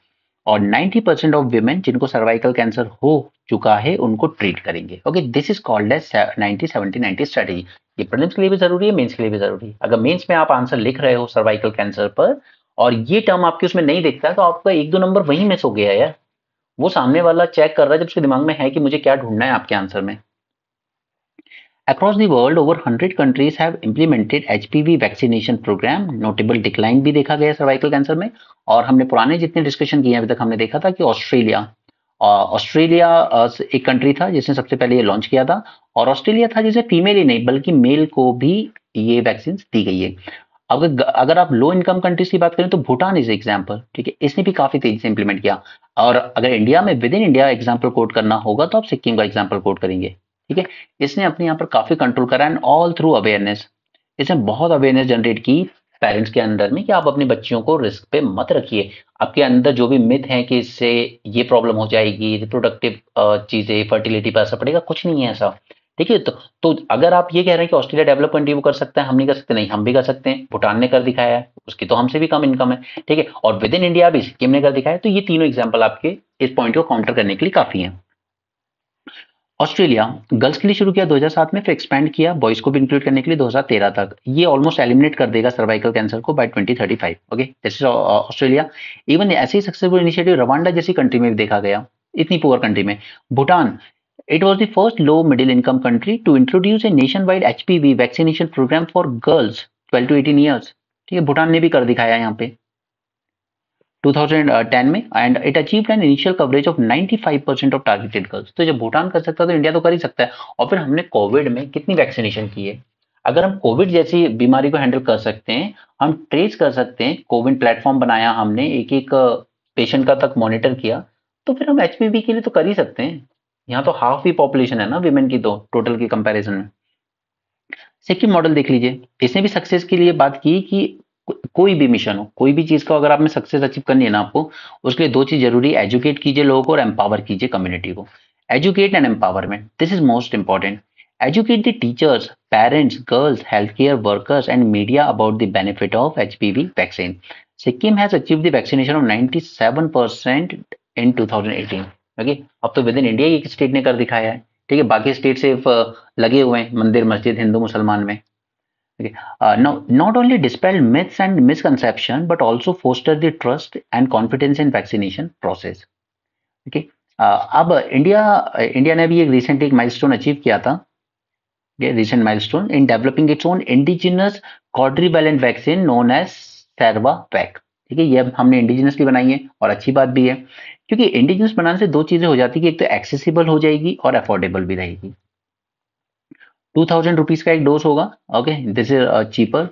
और 90% ऑफ वेमेन जिनको सर्वाइकल कैंसर हो चुका है उनको ट्रीट करेंगे। Okay, this is called as 90-70-90 strategy. ये प्रीलिम्स के लिए भी जरूरी है, मेंस के लिए भी जरूरी है। अगर मेंस में आप आंसर लिख रहे हो सर्वाइकल कैंसर पर और ये टर्म आपके उसमें नहीं दिखता है तो आपका 1-2 नंबर वहीं मिस हो गया है यार। वो सामने वाला चेक कर रहा है जब उसके दिमाग में है कि मुझे क्या ढूंढना है आपके आंसर में। Across the world, over 100 countries have implemented HPV vaccination program. Notable decline भी देखा गया सर्वाइकल कैंसर में। और हमने पुराने जितने डिस्कशन किए अभी तक हमने देखा था कि ऑस्ट्रेलिया एक कंट्री था जिसने सबसे पहले ये लॉन्च किया था। और ऑस्ट्रेलिया था जिसे फीमेल ही नहीं बल्कि मेल को भी ये वैक्सीन दी गई है। अगर आप लो इनकम कंट्रीज की बात करें तो भूटान इज एग्जाम्पल, ठीक है, इसने भी काफी तेजी से इंप्लीमेंट किया। और अगर इंडिया में with in India example coat करना होगा तो आप सिक्किम का एग्जाम्पल कोट करेंगे, ठीक है। इसने अपने यहाँ पर काफी कंट्रोल करा एंड ऑल थ्रू अवेयरनेस। इसने बहुत अवेयरनेस जनरेट की पेरेंट्स के अंदर में कि आप अपने बच्चियों को रिस्क पे मत रखिए। आपके अंदर जो भी मिथ है कि इससे ये प्रॉब्लम हो जाएगी, रिप्रोडक्टिव चीजें, फर्टिलिटी पर असर पड़ेगा, कुछ नहीं है ऐसा, ठीक है। तो अगर आप ये कह रहे हैं कि ऑस्ट्रेलिया डेवलप कंट्री वो कर सकता है, हम नहीं कर सकते, नहीं, हम भी कर सकते हैं। भूटान ने कर दिखाया है, उसकी तो हमसे भी कम इनकम है, ठीक है। और विद इन इंडिया भी सिक्किम ने कर दिखाया है। तो ये तीनों एग्जाम्पल आपके इस पॉइंट को काउंटर करने के लिए काफी है। ऑस्ट्रेलिया गर्ल्स के लिए शुरू किया 2007 में, फिर एक्सपैंड किया बॉयज को भी इंक्लूड करने के लिए 2013 तक। ये ऑलमोस्ट एलिमिनेट कर देगा सर्वाइकल कैंसर को by 2035। Okay, this is Australia. Even ऐसे ही सक्सेसफुल इनिशिएटिव रवांडा जैसी कंट्री में भी देखा गया, इतनी पुअर कंट्री में। Bhutan, it was the first low middle income country to introduce a nationwide HPV vaccination program for girls 12 to 18 years। ठीक है, भूटान ने भी कर दिखाया यहाँ पे 2010 में। And it achieved an initial coverage of 95% of targeted girls. तो जब भूटान कर सकता है तो इंडिया तो कर ही सकता है। और फिर हमने कोविड में कितनी वैक्सीनेशन की है। अगर हम कोविड जैसी बीमारी को हैंडल कर सकते हैं, हम ट्रेस कर सकते हैं, कोविन प्लेटफॉर्म बनाया हमने, एक एक पेशेंट का तक मॉनिटर किया, तो फिर हम एचपीवी के लिए तो कर ही सकते हैं। यहाँ तो हाफ ही पॉपुलेशन है ना विमेन की, तो टोटल की कंपैरिजन में। सिक्किम मॉडल देख लीजिए, इसने भी सक्सेस के लिए बात की कि कोई भी मिशन हो, कोई भी चीज का अगर आप में सक्सेस अचीव करनी है ना आपको, उसके लिए दो चीज जरूरी है, एजुकेट कीजिए लोगों को और एम्पावर कीजिए कम्युनिटी को। Educate and empowerment, this is most important. Educate the teachers, parents, girls, health care workers and media about the benefit of HPV vaccine. Sikkim has achieve the vaccination of 97% in 2018। Okay, अब तो with in India एक state ने कर दिखाया है, ठीक है। बाकी स्टेट सिर्फ लगे हुए हैं मंदिर मस्जिद हिंदू मुसलमान में। Okay. Now, not only dispel myths and misconception, but also foster the trust and confidence in vaccination process. Okay. अब इंडिया ने भी एक रिसेंट एक माइलस्टोन अचीव किया था, recent milestone in developing its own indigenous quadrivalent vaccine known as Cervavac. ठीक है, ये हमने इंडिजिनसली बनाई है और अच्छी बात भी है, क्योंकि इंडिजिनस बनाने से दो चीजें हो जाती है कि एक तो एक्सेसिबल हो जाएगी और अफोर्डेबल भी रहेगी। 2000 रुपीज का एक डोज होगा। Okay, this is cheaper.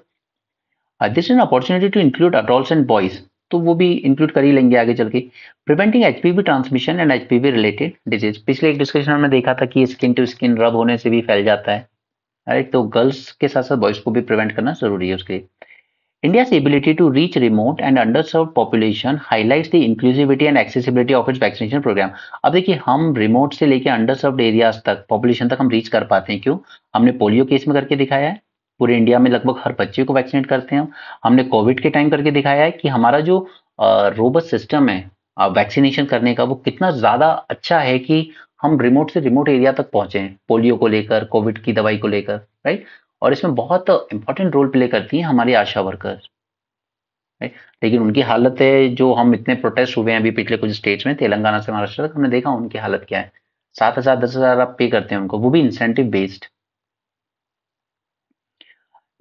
This is an opportunity to include adults and boys, तो वो भी इंक्लूड कर ही लेंगे आगे चल के। Preventing HPV transmission and HPV related disease, पिछले एक डिस्कशन में देखा था कि स्किन टू स्किन रब होने से भी फैल जाता है, राइट। तो गर्ल्स के साथ साथ बॉयज को भी प्रिवेंट करना जरूरी है उसके लिए। India's ability to reach remote and underserved population highlights the inclusivity and accessibility of its vaccination program। अब देखिए, हम रिमोट से लेके अंडरसर्व्ड एरियाज तक, पॉपुलेशन तक हम रीच कर पाते हैं, क्यों? हमने पोलियो केस में करके दिखाया है, पूरे इंडिया में लगभग हर बच्चे को वैक्सीनेट करते हैं हम। हमने कोविड के टाइम करके दिखाया है कि हमारा जो रोबस्ट सिस्टम है वैक्सीनेशन करने का, वो कितना ज्यादा अच्छा है कि हम रिमोट से रिमोट एरिया तक पहुंचे हैं, पोलियो को लेकर, कोविड की दवाई को लेकर, राइट। और इसमें बहुत इंपॉर्टेंट रोल प्ले करती हैं हमारी आशा वर्कर्स, राइट। लेकिन उनकी हालत है, जो हम इतने प्रोटेस्ट हुए हैं अभी पिछले कुछ स्टेट्स में, तेलंगाना से महाराष्ट्र तक, हमने देखा उनकी हालत क्या है। 7,000 10,000 आप पे करते हैं उनको, वो भी इंसेंटिव बेस्ड।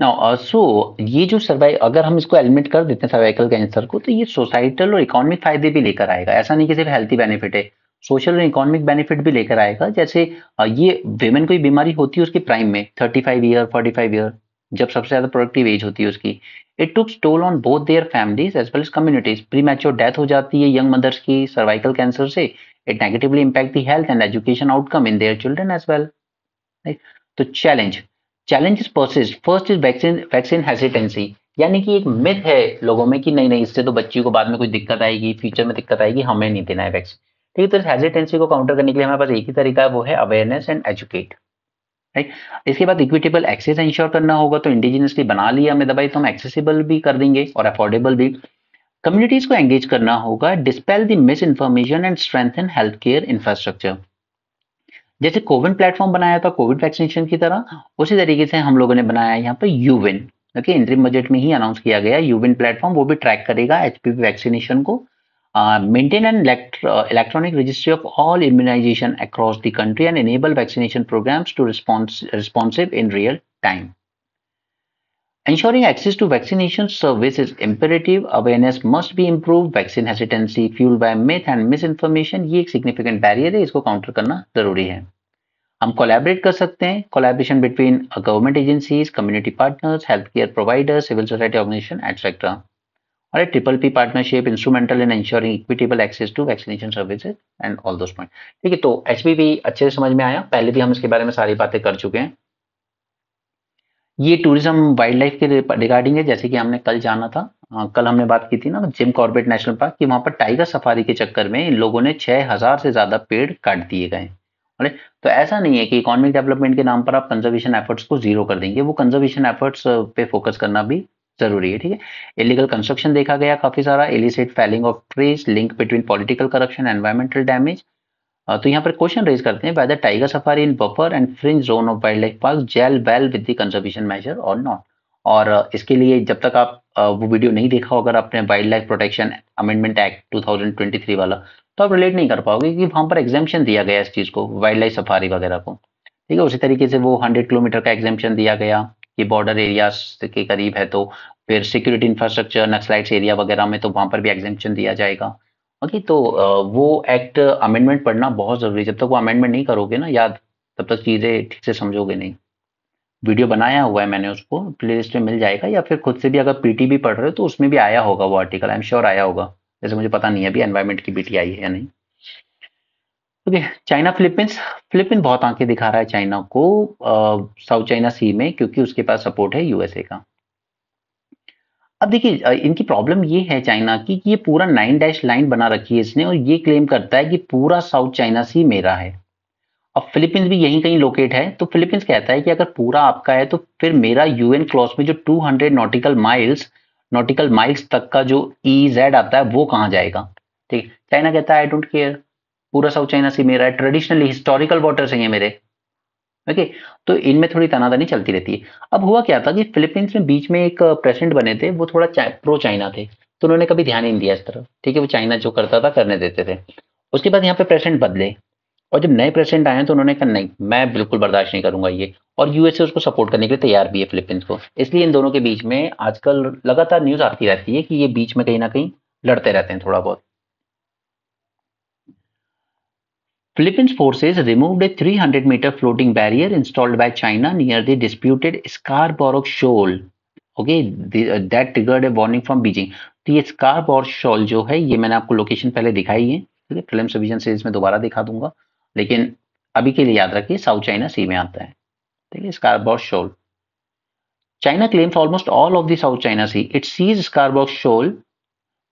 नाउ सो ये जो सर्वाइव, अगर हम इसको एलिमिनेट कर देते हैं सर्वाइकल कैंसर को, तो ये सोसाइटल और इकोनॉमिक फायदे भी लेकर आएगा। ऐसा नहीं कि सिर्फ हेल्थी बेनिफिट है, सोशल और इकोनॉमिक बेनिफिट भी लेकर आएगा। जैसे ये विमेन को बीमारी होती है उसके प्राइम में, 35 ईयर 45 ईयर, जब सबसे ज्यादा प्रोडक्टिव एज होती है उसकी। It takes toll on both their families as well as communities. Premature death हो जाती है यंग मदर्स की सर्वाइकल कैंसर से। It negatively impact the health and education outcome in their children as well, right. तो challenges persist. First is vaccine hesitancy, यानी कि एक myth है लोगों में कि नहीं नहीं, इससे तो बच्ची को बाद में कुछ दिक्कत आएगी, फ्यूचर में दिक्कत आएगी, हमें नहीं देना है वैक्सीन, ठीक है। तो इस हेसिटेंसी को काउंटर करने के लिए हमारे पास एक ही तरीका है, वो है अवेयरनेस एंड एजुकेट, राइट। इसके बाद इक्विटेबल एक्सेस इंश्योर करना होगा, तो इंडिजिनसली बना लिया हमने दवाई, तो हम एक्सेसिबल भी कर देंगे और अफोर्डेबल भी। कम्युनिटीज को एंगेज करना होगा, dispel the miss information and strengthen health care infrastructure. जैसे कोविन प्लेटफॉर्म बनाया था कोविड वैक्सीनेशन की तरह, उसी तरीके से हम लोगों ने बनाया यहाँ पर यूविन। ओके, इंटरिम बजट में ही अनाउंस किया गया यूविन प्लेटफॉर्म, वो भी ट्रैक करेगा एचपीवी वैक्सीनेशन को। maintain an electronic registry of all immunization across the country and enable vaccination programs to responsive in real time. Ensuring access to vaccination service is imperative. Awareness must be improved. Vaccine hesitancy fueled by myth and misinformation ये एक significant barrier है, इसको counter करना जरूरी है. हम collaborate कर सकते हैं. Collaboration between government agencies, community partners, health care providers, civil society organisation etcetera. और a triple P partnership instrumental in ensuring equitable access to vaccination services and all those points. ठीक है, तो HPV अच्छे से समझ में आया. पहले भी हम इसके बारे में सारी बातें कर चुके हैं. ये टूरिज्म वाइल्ड लाइफ के रिगार्डिंग है, जैसे कि हमने कल जाना था. कल हमने बात की थी ना जिम कॉर्बेट नेशनल पार्क की, वहां पर टाइगर सफारी के चक्कर में इन लोगों ने 6000 से ज्यादा पेड़ काट दिए गए. तो ऐसा नहीं है कि इकोनॉमिक डेवलपमेंट के नाम पर आप कंजर्वेशन एफर्ट्स को जीरो कर देंगे. वो कंजर्वेशन एफर्ट्स पे फोकस करना भी जरूरी है. ठीक है, इलीगल कंस्ट्रक्शन देखा गया काफी सारा, illicit felling of trees, link between political corruption, environmental damage. तो यहाँ पर क्वेश्चन रेज करते हैं whether tiger safari in buffer and fringe zone of wild life park gel well with the conservation measure और नॉट. और इसके लिए जब तक आप वो वीडियो नहीं देखा हो अगर आपने wild life protection amendment act 2023 वाला, तो आप रिलेट नहीं कर पाओगे कि वहां पर एग्जेम्पशन दिया गया इस चीज को, वाइल्ड लाइफ सफारी वगैरह को. ठीक है, उसी तरीके से वो 100 किलोमीटर का एग्जेम्पशन दिया गया कि बॉर्डर एरियाज के करीब है, तो फिर सिक्योरिटी इंफ्रास्ट्रक्चर, नक्सलाइट्स एरिया वगैरह में तो वहां पर भी एग्जेम्पशन दिया जाएगा. ओके, तो वो एक्ट अमेंडमेंट पढ़ना बहुत जरूरी है. जब तक वो अमेंडमेंट नहीं करोगे ना याद, तब तक चीजें ठीक से समझोगे नहीं. वीडियो बनाया हुआ है मैंने, उसको प्लेलिस्ट में मिल जाएगा, या फिर खुद से भी अगर पीटी भी पढ़ रहे हो तो उसमें भी आया होगा वो आर्टिकल, आई एम श्योर आया होगा. जैसे मुझे पता नहीं है अभी एनवायरमेंट की पीटी आई है या नहीं. Okay, China Philippines. फिलीपीन बहुत आंखें दिखा रहा है चाइना को साउथ चाइना सी में, क्योंकि उसके पास सपोर्ट है यूएसए का. अब देखिए इनकी प्रॉब्लम ये है चाइना की कि ये पूरा 9 डैश लाइन बना रखी है इसने, और ये क्लेम करता है कि पूरा साउथ चाइना सी मेरा है. अब फिलीपींस भी यहीं कहीं लोकेट है, तो फिलीपींस कहता है कि अगर पूरा आपका है तो फिर मेरा यूएन क्लॉज में जो 200 नॉटिकल माइल्स तक का जो EZ आता है वो कहाँ जाएगा. ठीक, चाइना कहता है आई डोंट केयर, पूरा साउथ चाइना सी मेरा है, ट्रेडिशनली हिस्टोरिकल वाटर्स हैं ये मेरे. ओके, तो इनमें थोड़ी तनातनी चलती रहती है. अब हुआ क्या था कि फिलीपींस में बीच में एक प्रेसिडेंट बने थे, वो थोड़ा प्रो चाइना थे, तो उन्होंने कभी ध्यान ही नहीं दिया इस तरफ. ठीक है, वो चाइना जो करता था करने देते थे. उसके बाद यहाँ पे प्रेसिडेंट बदले, और जब नए प्रेसिडेंट आए तो उन्होंने कहा नहीं मैं बिल्कुल बर्दाश्त नहीं करूंगा ये, और यूएसए उसको सपोर्ट करने के लिए तैयार भी है फिलीपींस को. इसलिए इन दोनों के बीच में आजकल लगातार न्यूज आती रहती है कि ये बीच में कहीं ना कहीं लड़ते रहते हैं थोड़ा बहुत. Philippines forces removed a 300-meter floating barrier installed by China near the disputed Scarborough Shoal. Okay, that triggered a warning from Beijing. तो ये Scarborough Shoal जो है ये मैंने आपको लोकेशन पहले दिखाई है. ठीक है, फिल्म रिवीजन सीरीज में दोबारा दिखा दूंगा, लेकिन अभी के लिए याद रखिए साउथ चाइना सी में आता है. ठीक है, Scarborough Shoal. China claims almost all of the South China Sea. It seized Scarborough Shoal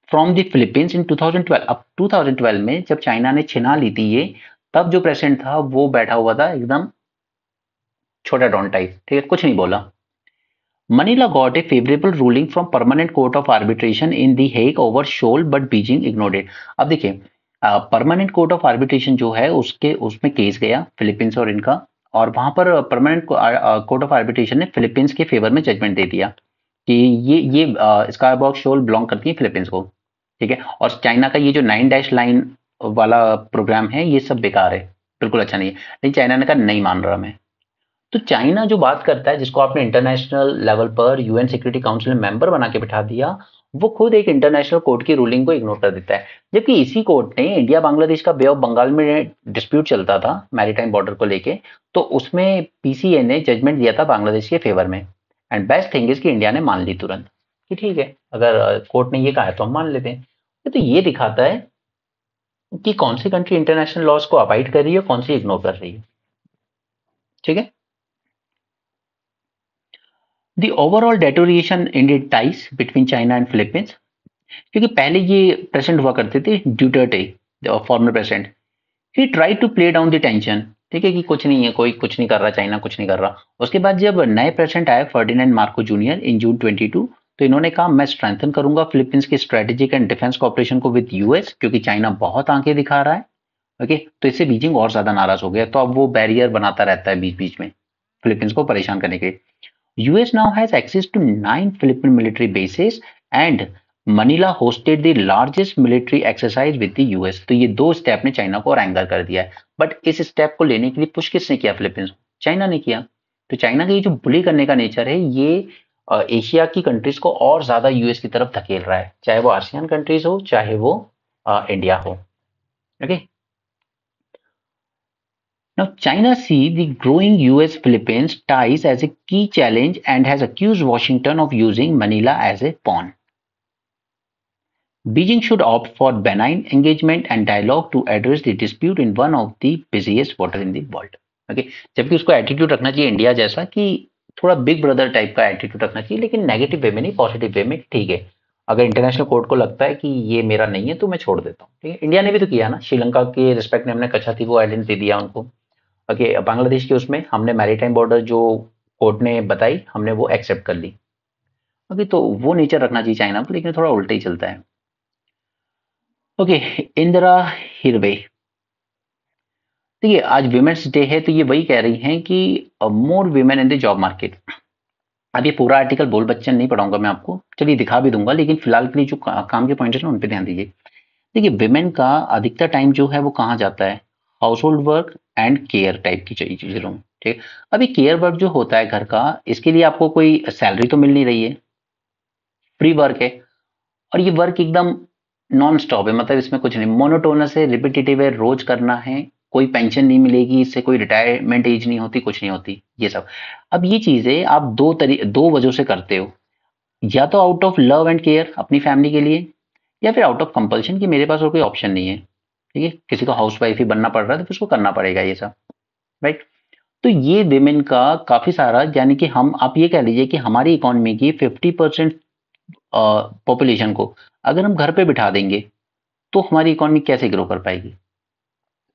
from the Philippines in 2012. अब 2012 में जब चाइना ने छिना ली थी ये, तब जो प्रेसिडेंट था वो बैठा हुआ था एकदम छोटा डॉन टाइप. ठीक है, कुछ नहीं बोला. Manila got a favourable ruling from permanent court of arbitration in the Hague over shoal, but Beijing ignored it. अब देखिए परमानेंट कोर्ट ऑफ आर्बिट्रेशन जो है उसमें केस गया फिलीपींस और इनका, और वहां पर परमानेंट कोर्ट ऑफ आर्बिट्रेशन ने फिलीपींस के फेवर में जजमेंट दे दिया कि ये स्कार्बरॉ शोल बिलोंग करती है फिलीपींस को. ठीक है, और चाइना का ये जो 9 डैश लाइन वाला प्रोग्राम है ये सब बेकार है, बिल्कुल अच्छा नहीं है. लेकिन चाइना ने कहा नहीं मान रहा मैं. तो चाइना जो बात करता है, जिसको आपने इंटरनेशनल लेवल पर यूएन सिक्योरिटी काउंसिल में मेंबर बना के बिठा दिया, वो खुद एक इंटरनेशनल कोर्ट की रूलिंग को इग्नोर कर देता है. जबकि इसी कोर्ट ने इंडिया बांग्लादेश का बे ऑफ बंगाल में डिस्प्यूट चलता था मैरीटाइम बॉर्डर को लेके, तो उसमें पीसीए ने जजमेंट दिया था बांग्लादेश के फेवर में. एंड बेस्ट थिंग इज कि इंडिया ने मान ली तुरंत कि ठीक है अगर कोर्ट ने ये कहा है तो हम मान लेते हैं. तो ये दिखाता है कि कौन सी कंट्री इंटरनेशनल लॉज को अबाइड कर रही है, कौन सी इग्नोर कर रही है. ठीक है, the overall deterioration in the ties between China and Philippines. क्योंकि पहले ये प्रेसिडेंट हुआ करते थे Duterte, former president, he try to play down the tension. ठीक है, कि कुछ नहीं है, कोई कुछ नहीं कर रहा, चाइना कुछ नहीं कर रहा. उसके बाद जब नए प्रेसिडेंट आए फर्डिनेंड मार्को जूनियर इन जून 22, तो इन्होंने कहा मैं स्ट्रेंथन करूंगा फिलीपींस के स्ट्रेटेजिक एंड डिफेंस कॉपरेशन को विद यूएस, क्योंकि चाइना बहुत आंखें दिखा रहा है. ओके, तो इससे बीजिंग और ज्यादा नाराज हो गया, तो अब वो बैरियर बनाता रहता है बीच बीच में फिलीपींस को परेशान करने के. US now has access to 9 Philippine military bases and Manila hosted the largest military exercise with the US. तो ये दो स्टेप ने चाइना को और एंगर कर दिया है। बट इस स्टेप को लेने के लिए पुश किसने किया फिलीपींस? चाइना ने किया। तो चाइना का ये जो बुली करने का नेचर है, ये एशिया की कंट्रीज को और ज्यादा यूएस की तरफ धकेल रहा है, चाहे वो आसियान कंट्रीज हो, चाहे वो इंडिया हो। Okay, now China see the growing US Philippines ties as a key challenge and has accused Washington of using Manila as a pawn. Beijing should opt for benign engagement and dialogue to address the dispute in one of the busiest water in the world. Okay? जबकि उसको attitude रखना चाहिए India जैसा कि थोड़ा big brother type का attitude रखना चाहिए, लेकिन नेगेटिव वे में नहीं, पॉजिटिव वे में। ठीक है, अगर इंटरनेशनल कोर्ट को लगता है कि ये मेरा नहीं है तो मैं छोड़ देता हूँ। ठीक है, इंडिया ने भी तो किया ना, श्रीलंका के रिस्पेक्ट में हमने कच्छाती को आइडेंटिटी दिया उनको। ओके, बांग्लादेश के उसमें हमने मैरीटाइम बॉर्डर जो कोर्ट ने बताई, हमने वो एक्सेप्ट कर ली। ओके, तो वो नेचर रखना चाहिए चाइना को, लेकिन थोड़ा उल्टा ही चलता है। ओके, इंदिरा हिरवे। देखिए, आज विमेन्स डे है, तो ये वही कह रही हैं कि more women in the job market. अब ये पूरा आर्टिकल बोल बच्चन नहीं पढ़ाऊंगा मैं आपको, चलिए दिखा भी दूंगा, लेकिन फिलहाल के लिए जो काम के पॉइंट है ना, उन पे ध्यान दीजिए। देखिए, विमेन का अधिकतर टाइम जो है वो कहाँ जाता है? House hold work and care type की चीजों में। ठीक है, अभी केयर वर्क जो होता है घर का, इसके लिए आपको कोई सैलरी तो मिल नहीं रही है, फ्री वर्क है, और ये वर्क एकदम नॉन स्टॉप है, मतलब इसमें कुछ नहीं, मोनोटोनस है, रिपीटेटिव है, रोज करना है, कोई पेंशन नहीं मिलेगी इससे, कोई रिटायरमेंट एज नहीं होती, कुछ नहीं होती, ये सब। अब ये चीजें आप दो वजह से करते हो, या तो out of love and care अपनी फैमिली के लिए, या फिर आउट ऑफ कंपल्शन कि मेरे पास और कोई ऑप्शन नहीं है। ठीक है, किसी को हाउस वाइफ ही बनना पड़ रहा है तो फिर उसको करना पड़ेगा ये सब, राइट। तो ये विमेन का काफी सारा, यानी कि हम, आप ये कह लीजिए कि हमारी इकोनॉमी की 50% पॉपुलेशन को अगर हम घर पे बिठा देंगे तो हमारी इकोनॉमी कैसे ग्रो कर पाएगी?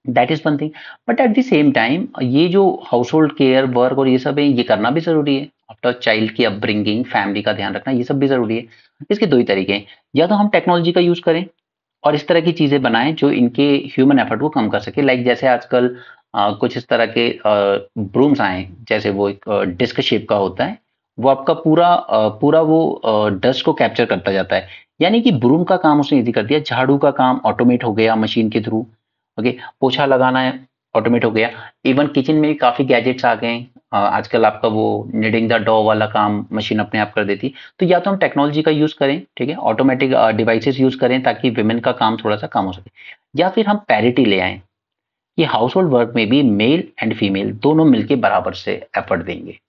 That is one thing. But at the same time ये जो हाउस होल्ड केयर वर्क और ये सब है, ये करना भी जरूरी है। आफ्टर चाइल्ड की अपब्रिंगिंग, फैमिली का ध्यान रखना, ये सब भी जरूरी है। इसके दो ही तरीके हैं, या तो हम टेक्नोलॉजी का यूज करें और इस तरह की चीजें बनाएं जो इनके ह्यूमन एफर्ट को कम कर सके, लाइक जैसे आजकल कुछ इस तरह के ब्रूम्स आए, जैसे वो एक डिस्क शेप का होता है, वो आपका पूरा वो डस्ट को कैप्चर करता जाता है। यानी कि ब्रूम का काम उसने इजी कर दिया, झाड़ू का काम ऑटोमेट हो गया मशीन के थ्रू। ओके, पोछा लगाना है, ऑटोमेट हो गया। इवन किचन में भी काफी गैजेट्स आ गए हैं। आजकल आपका वो निडिंग द डो वाला काम मशीन अपने आप कर देती। तो या तो हम टेक्नोलॉजी का यूज करें, ठीक है, ऑटोमेटिक डिवाइसेस यूज करें ताकि विमेन का काम थोड़ा सा कम हो सके, या फिर हम पैरिटी ले आए कि हाउस होल्ड वर्क में भी मेल एंड फीमेल दोनों मिलकर बराबर से एफर्ट देंगे।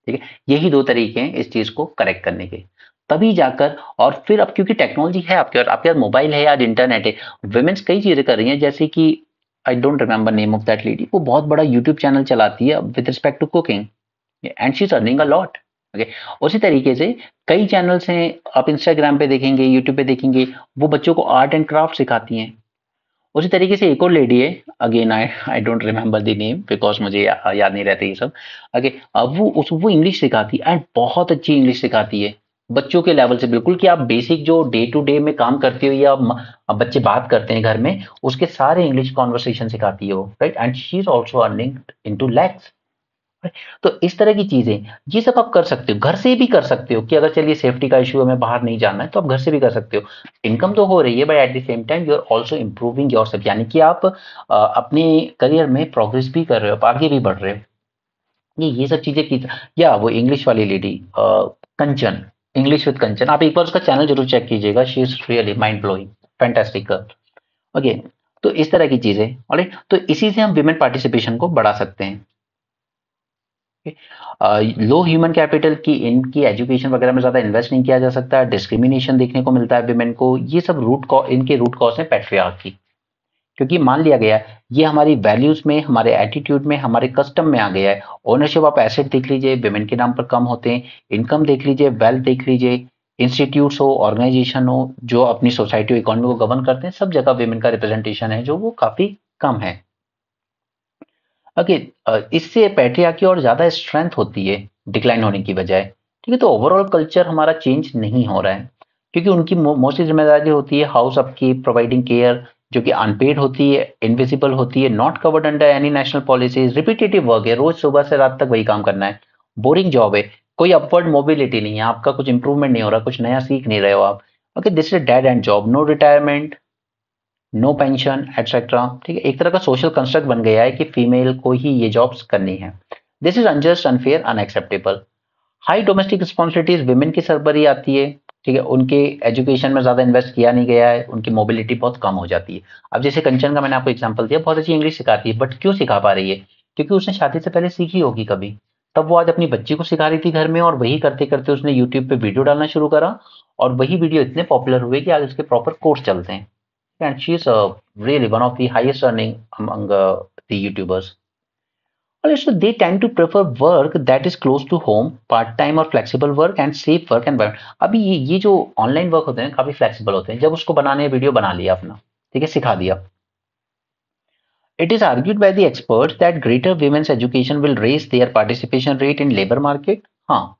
ठीक है, यही दो तरीके हैं इस चीज को करेक्ट करने के, तभी जाकर। और फिर अब क्योंकि टेक्नोलॉजी है आपके पास मोबाइल है, आज इंटरनेट है, वुमेन्स कई चीजें कर रही हैं, जैसे कि I don't remember name of that lady, वो बहुत बड़ा यूट्यूब चैनल चलाती है with respect to cooking, and she is earning a lot. Okay, उसी तरीके से कई चैनल्स हैं, आप इंस्टाग्राम पे देखेंगे, यूट्यूब पे देखेंगे, वो बच्चों को आर्ट एंड क्राफ्ट सिखाती हैं। उसी तरीके से एक और लेडी है, again I don't remember the name because मुझे याद नहीं रहते ये सब। ओके, अब वो इंग्लिश सिखाती है, एंड बहुत अच्छी इंग्लिश सिखाती है बच्चों के लेवल से, बिल्कुल कि आप बेसिक जो डे टू डे में काम करते हो या अब बच्चे बात करते हैं घर में, उसके सारे इंग्लिश कॉन्वर्सेशन सिखाती है वो, right. And she is also earning into lakhs. तो इस तरह की चीजें, ये सब आप कर सकते हो, घर से भी कर सकते हो कि अगर चलिए सेफ्टी का इश्यू है, हमें बाहर नहीं जाना है, तो आप घर से भी कर सकते हो। इनकम तो हो रही है, but at the same time you are also improving yourself, यानी कि आप अपने करियर में प्रोग्रेस भी कर रहे हो, आप आगे भी बढ़ रहे हो। ये सब चीजें की। या वो इंग्लिश वाली लेडी कंचन, इंग्लिश विद कंचन, आप एक बार उसका चैनल जरूर चेक कीजिएगा, she is really mind blowing, fantastic girl. Okay, तो इस तरह की चीजें, ऑलराइट, तो इसी से हम विमेन पार्टिसिपेशन को बढ़ा सकते हैं। लो ह्यूमन कैपिटल की इनकी एजुकेशन वगैरह में ज्यादा इन्वेस्ट नहीं किया जा सकता, डिस्क्रिमिनेशन देखने को मिलता है विमेन को, ये सब इनके रूट कॉज है पैट्रियार्की, क्योंकि मान लिया गया ये हमारी वैल्यूज में, हमारे एटीट्यूड में, हमारे कस्टम में आ गया है। ओनरशिप आप एसेट देख लीजिए विमेन के नाम पर कम होते हैं, इनकम देख लीजिए, वेल्थ देख लीजिए, इंस्टीट्यूट्स हो, ऑर्गेनाइजेशन हो जो अपनी सोसाइटी इकोनॉमी को गवर्न करते हैं, सब जगह विमेन का रिप्रेजेंटेशन है जो वो काफी कम है। ओके, इससे पैट्रियार्की और ज्यादा स्ट्रेंथ होती है डिक्लाइन होने की बजाय। ठीक है, तो ओवरऑल कल्चर हमारा चेंज नहीं हो रहा है, क्योंकि उनकी मोस्टली जिम्मेदारी होती है हाउस अपकीप, प्रोवाइडिंग केयर, जो कि अनपेड होती है, इनविजिबल होती है, not covered under any national policies, repetitive work है, रोज सुबह से रात तक वही काम करना है, बोरिंग जॉब है, कोई अपवर्ड मोबिलिटी नहीं है, आपका कुछ इंप्रूवमेंट नहीं हो रहा, कुछ नया सीख नहीं रहे हो आप, okay, this is dead end job, no retirement, no pension etcetera. ठीक है, एक तरह का सोशल कंस्ट्रक्ट बन गया है कि फीमेल को ही ये जॉब्स करनी है। This is unjust, unfair, unacceptable. High domestic responsibilities women की सर पर ही आती है। ठीक है, उनके एजुकेशन में ज्यादा इन्वेस्ट किया नहीं गया है, उनकी मोबिलिटी बहुत कम हो जाती है। अब जैसे कंचन का मैंने आपको एग्जांपल दिया, बहुत अच्छी इंग्लिश सिखाती है, बट क्यों सिखा पा रही है? क्योंकि उसने शादी से पहले सीखी होगी कभी, तब वो आज अपनी बच्ची को सिखा रही थी घर में, और वही करते करते उसने यूट्यूब पे वीडियो डालना शुरू करा, और वही वीडियो इतने पॉपुलर हुए कि आज उसके प्रॉपर कोर्स चलते हैं। And she is really one of the highest earning among the YouTubers. Also, they tend to prefer work that is close to home, part-time or flexible work and safe work environment. अभी ये जो online work होते हैं काफी flexible होते हैं, जब उसको बनाने वीडियो बना लिया अपना, ठीक है, सिखा दिया। It is argued by the experts that greater women's education will raise their participation rate in labor market. हाँ,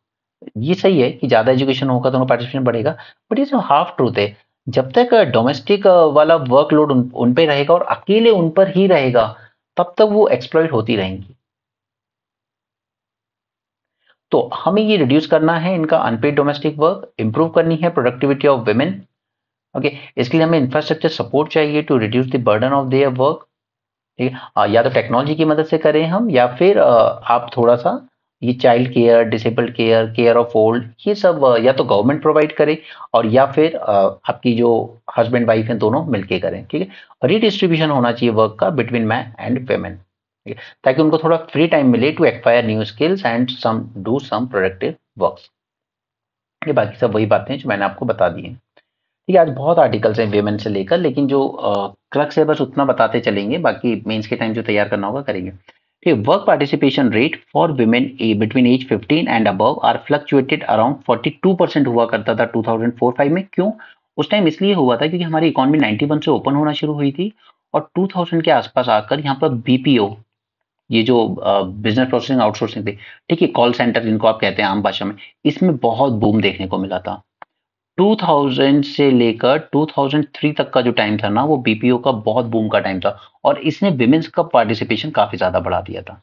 ये सही है कि ज्यादा एजुकेशन होगा तो उनका पार्टिसिपेशन बढ़ेगा, बट ये जो हाफ ट्रूथ है, जब तक डोमेस्टिक वाला वर्कलोड उन पे रहेगा और अकेले उन पर ही रहेगा, तब तक वो एक्सप्लॉइट होती रहेंगी। तो हमें ये रिड्यूस करना है इनका अनपेड डोमेस्टिक वर्क, इंप्रूव करनी है प्रोडक्टिविटी ऑफ वुमेन। ओके, इसके लिए हमें इंफ्रास्ट्रक्चर सपोर्ट चाहिए to reduce the burden of their work. ठीक है, या तो टेक्नोलॉजी की मदद से करें हम, या फिर आप थोड़ा सा ये child care, disabled care, care of old, ये सब या तो गवर्नमेंट प्रोवाइड करे, और या फिर आपकी जो हस्बैंड वाइफ हैं दोनों मिलके करें। ठीक है, रीडिस्ट्रीब्यूशन होना चाहिए वर्क का बिटवीन मैन एंड वेमेन, ठीक है, ताकि उनको थोड़ा फ्री टाइम मिले to acquire new skills and some do some productive works. ये बाकी सब वही बातें हैं जो मैंने आपको बता दी हैं। ठीक है, आज बहुत आर्टिकल्स हैं वेमेन से लेकर, लेकिन जो क्रक्स है बस उतना बताते चलेंगे, बाकी मेंस के टाइम जो तैयार करना होगा करेंगे। ठीक है, work participation rate for women between age 15 and above are fluctuated around 42% हुआ करता था 2004-5 में। क्यों? उस टाइम इसलिए हुआ था क्योंकि हमारी इकोनॉमी 91 से ओपन होना शुरू हुई थी, और 2000 के आसपास आकर यहाँ पर बीपीओ, ये जो बिजनेस प्रोसेसिंग आउटसोर्सिंग थी, ठीक है, कॉल सेंटर जिनको आप कहते हैं आम भाषा में, इसमें बहुत बूम देखने को मिला था। 2000 से लेकर 2003 तक का जो टाइम था ना, वो बीपीओ का बहुत बूम का टाइम था, और इसने विमेन्स का पार्टिसिपेशन काफी ज्यादा बढ़ा दिया था।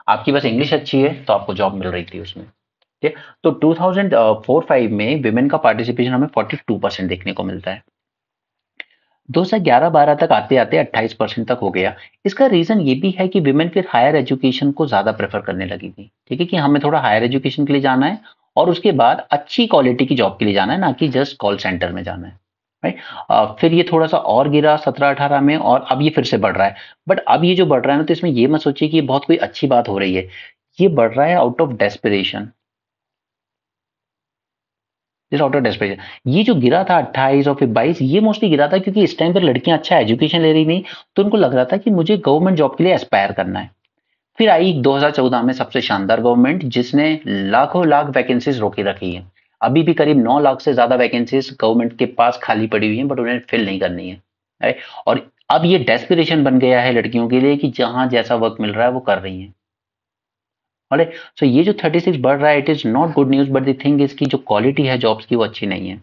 आपकी बस इंग्लिश अच्छी है तो आपको जॉब मिल रही थी उसमें। ठीक है, तो 2004-5 में विमेन का पार्टिसिपेशन हमें 42% देखने को मिलता है। 2011-12 तक आते आते 28% तक हो गया। इसका रीजन ये भी है कि विमेन फिर हायर एजुकेशन को ज्यादा प्रेफर करने लगी थी। ठीक है, कि हमें थोड़ा हायर एजुकेशन के लिए जाना है, और उसके बाद अच्छी क्वालिटी की जॉब के लिए जाना है, ना कि जस्ट कॉल सेंटर में जाना है। राइट, फिर ये थोड़ा सा और गिरा 17-18 में, और अब ये फिर से बढ़ रहा है। बट अब ये जो बढ़ रहा है ना, तो इसमें ये मत सोचिए कि ये बहुत कोई अच्छी बात हो रही है। ये बढ़ रहा है out of desperation, this out of desperation. ये जो गिरा था 28 और फिर 22, ये मोस्टली गिरा था क्योंकि इस टाइम पर लड़कियां अच्छा एजुकेशन ले रही थी, तो उनको लग रहा था कि मुझे गवर्नमेंट जॉब के लिए एस्पायर करना है। फिर आई 2014 में सबसे शानदार गवर्नमेंट, जिसने लाखों लाख वैकेंसीज रोकी रखी है। अभी भी करीब 9 लाख से ज्यादा वैकेंसीज गवर्नमेंट के पास खाली पड़ी हुई हैं, बट उन्हें फिल नहीं करनी है। राइट? और अब ये डेस्पिरेशन बन गया है लड़कियों के लिए कि जहां जैसा वर्क मिल रहा है वो कर रही हैं। ऑलराइट, सो ये जो 36 बढ़ रहा है, it is not good news, but the thing is की जो क्वालिटी है जॉब्स की वो अच्छी नहीं है।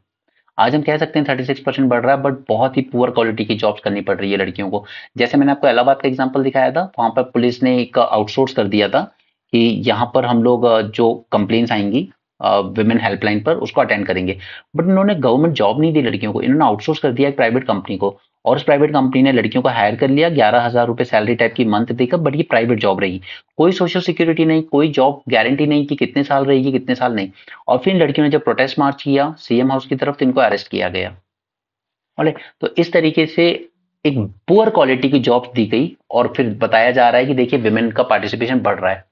आज हम कह सकते हैं 36% बढ़ रहा है, बट बहुत ही पुअर क्वालिटी की जॉब्स करनी पड़ रही है लड़कियों को। जैसे मैंने आपको इलाहाबाद का एग्जांपल दिखाया था, वहां पर पुलिस ने एक आउटसोर्स कर दिया था कि यहाँ पर हम लोग जो कंप्लेन्स आएंगी विमेन हेल्पलाइन पर, उसको अटेंड करेंगे। बट उन्होंने गवर्नमेंट जॉब नहीं दी लड़कियों को, इन्होंने आउटसोर्स कर दिया एक प्राइवेट कंपनी को, और उस प्राइवेट कंपनी ने लड़कियों को हायर कर लिया 11,000 रुपए सैलरी टाइप की मंथ देकर, बट ये प्राइवेट जॉब रही। कोई सोशल सिक्योरिटी नहीं, कोई जॉब गारंटी नहीं कि कितने साल रहेगी कितने साल नहीं। और फिर इन लड़कियों ने जब प्रोटेस्ट मार्च किया सीएम हाउस की तरफ, तो इनको अरेस्ट किया गया। ऑलराइट, तो इस तरीके से एक पुअर क्वालिटी की जॉब दी गई, और फिर बताया जा रहा है कि देखिए विमेन का पार्टिसिपेशन बढ़ रहा है।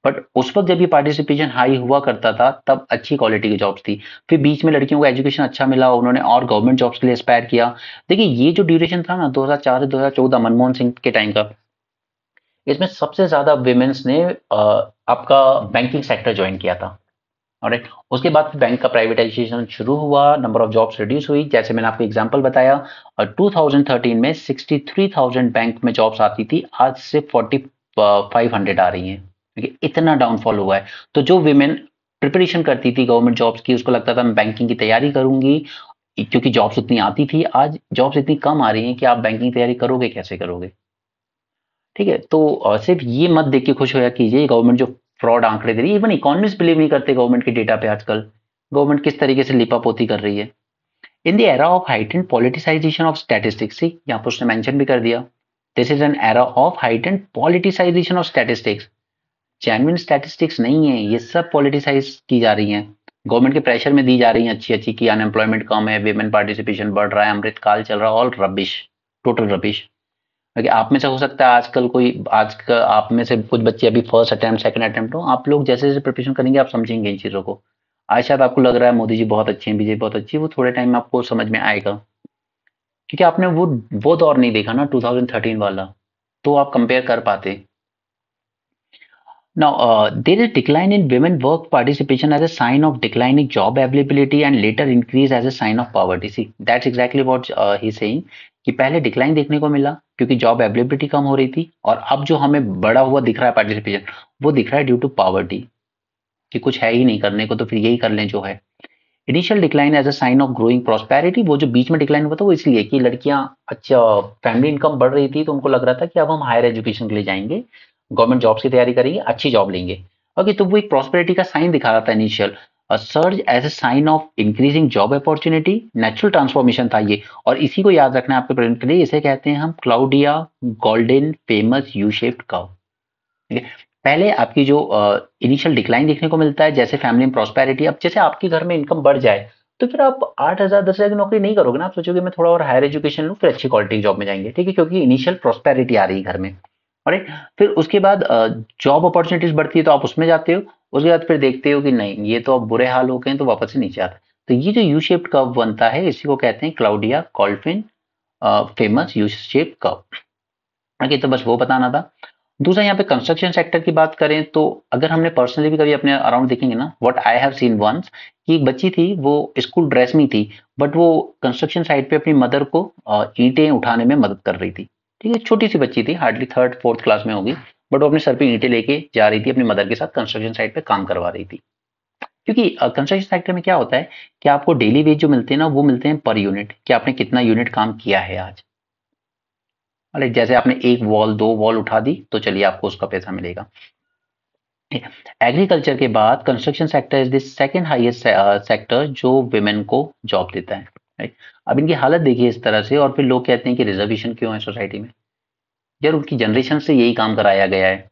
बट उस वक्त जब ये पार्टिसिपेशन हाई हुआ करता था, तब अच्छी क्वालिटी की जॉब्स थी। फिर बीच में लड़कियों को एजुकेशन अच्छा मिला, उन्होंने और गवर्नमेंट जॉब्स के लिए एस्पायर किया। देखिए ये जो ड्यूरेशन था ना 2004 से 2014 मनमोहन सिंह के टाइम का, इसमें सबसे ज्यादा विमेन्स ने आपका बैंकिंग सेक्टर ज्वाइन किया था। ऑलराइट, उसके बाद बैंक का प्राइवेटाइजेशन शुरू हुआ, नंबर ऑफ जॉब्स रिड्यूस हुई, जैसे मैंने आपको एग्जांपल बताया। और 2013 में 63,000 बैंक में जॉब्स आती थी, आज सिर्फ 4500 आ रही हैं। ठीक है, इतना डाउनफॉल हुआ है। तो जो विमेन प्रिपरेशन करती थी गवर्नमेंट जॉब्स की, उसको लगता था मैं बैंकिंग की तैयारी करूंगी, क्योंकि जॉब्स उतनी आती थी, आज जॉब्स इतनी कम आ रही हैं कि आप बैंकिंग की तैयारी करोगे कैसे करोगे। ठीक है, तो सिर्फ ये मत देख के खुश होया कीजिए गवर्नमेंट जो फ्रॉड आंकड़े दे रही है। इवन इकोनॉमिस्ट बिलीव नहीं करते गवर्नमेंट के डेटा पे आजकल, गवर्नमेंट किस तरीके से लिपापोती कर रही है। In the era of heightened politicization of statistics, see यहाँ पर उसने मेंशन भी कर दिया, this is an era of heightened politicization of statistics. Genuine statistics नहीं है, ये सब पॉलिटिसाइज की जा रही हैं, गवर्नमेंट के प्रेशर में दी जा रही हैं अच्छी अच्छी, कि अनएम्प्लॉयमेंट कम है, विमेन पार्टिसिपेशन बढ़ रहा है, अमृत काल चल रहा है, all rubbish, total rubbish. Okay, आप में से हो सकता है आजकल कोई, आज का आप में से कुछ बच्चे अभी फर्स्ट अटेम्प्ट सेकंड अटेम्प्ट हो, आप लोग जैसे जैसे प्रिपरेशन करेंगे आप समझेंगे इन चीज़ों को। आज शायद आपको लग रहा है मोदी जी बहुत अच्छे हैं, बीजेपी बहुत अच्छी है, वो थोड़े टाइम में आपको समझ में आएगा, क्योंकि आपने वो दौर नहीं देखा ना 2013 वाला, तो आप कंपेयर कर पाते। Now, there is decline in women work participation as a sign of declining job availability and later increase as a sign of poverty. See, that's exactly what he's saying, कि पहले डिक्लाइन देखने को मिला क्योंकि job availability कम हो रही थी, और अब जो हमें बढ़ा हुआ दिख रहा है पार्टिसिपेशन, वो दिख रहा है ड्यू टू पावर्टी, कि कुछ है ही नहीं करने को तो फिर यही कर लें जो है। Initial decline as a sign of growing prosperity, वो जो बीच में डिक्लाइन हुआ था वो इसलिए कि लड़कियां, अच्छा फैमिली इनकम बढ़ रही थी तो उनको लग रहा था कि अब हम हायर एजुकेशन के लिए जाएंगे, गवर्नमेंट जॉब्स की तैयारी करेंगे, अच्छी जॉब लेंगे। ओके, तो वो एक प्रॉस्पेरिटी का साइन दिखा रहा था initial. Surge as a sign of increasing job opportunity, natural transformation था ये, और इसी को याद रखना है आपके प्रेजेंट के लिए, इसे कहते हैं हम Claudia golden famous U shaped curve. ठीक है, पहले आपकी जो इनिशियल डिक्लाइन देखने को मिलता है, जैसे फैमिली में प्रॉस्पेरिटी, अब जैसे आपके घर में इनकम बढ़ जाए तो फिर आप 8,000 10,000 की नौकरी नहीं करोगे ना, आप सोचोगे मैं थोड़ा और हायर एजुकेशन लूँ फिर अच्छी क्वालिटी की जॉब में जाएंगे, ठीक है, क्योंकि इनिशियल प्रॉस्पेरिटी आ रही है घर में। और फिर उसके बाद जॉब अपॉर्चुनिटीज बढ़ती है तो आप उसमें जाते हो, उसके बाद फिर देखते हो कि नहीं ये तो अब बुरे हाल हो गए हैं, तो वापस से नीचे आता है। तो ये जो यू शेप्ड कर्व बनता है इसी को कहते हैं Claudia Goldin famous U shape curve. Okay, तो बस वो बताना था। दूसरा यहाँ पे कंस्ट्रक्शन सेक्टर की बात करें तो अगर हमने पर्सनली भी कभी अपने अराउंड देखेंगे ना, what I have seen once, कि एक बच्ची थी वो स्कूल ड्रेस में थी, बट वो कंस्ट्रक्शन साइट पे अपनी मदर को ईंटें उठाने में मदद कर रही थी। ठीक है, छोटी सी बच्ची थी, हार्डली थर्ड फोर्थ क्लास में होगी, बट वो अपने सर पे ईंटें लेके जा रही थी, अपनी मदर के साथ कंस्ट्रक्शन साइट पे काम करवा रही थी। क्योंकि कंस्ट्रक्शन सेक्टर में क्या होता है कि आपको डेली वेज जो मिलते हैं ना, वो मिलते हैं पर यूनिट, कि आपने कितना यूनिट काम किया है आज। अरे जैसे आपने एक वॉल दो वॉल उठा दी तो चलिए आपको उसका पैसा मिलेगा। एग्रीकल्चर के बाद construction sector is the second highest sector जो विमेन को जॉब देता है, राइट। अब इनकी हालत देखिए इस तरह से, और फिर लोग कहते हैं कि रिजर्वेशन क्यों है सोसाइटी में। यार उनकी जनरेशन से यही काम कराया गया है,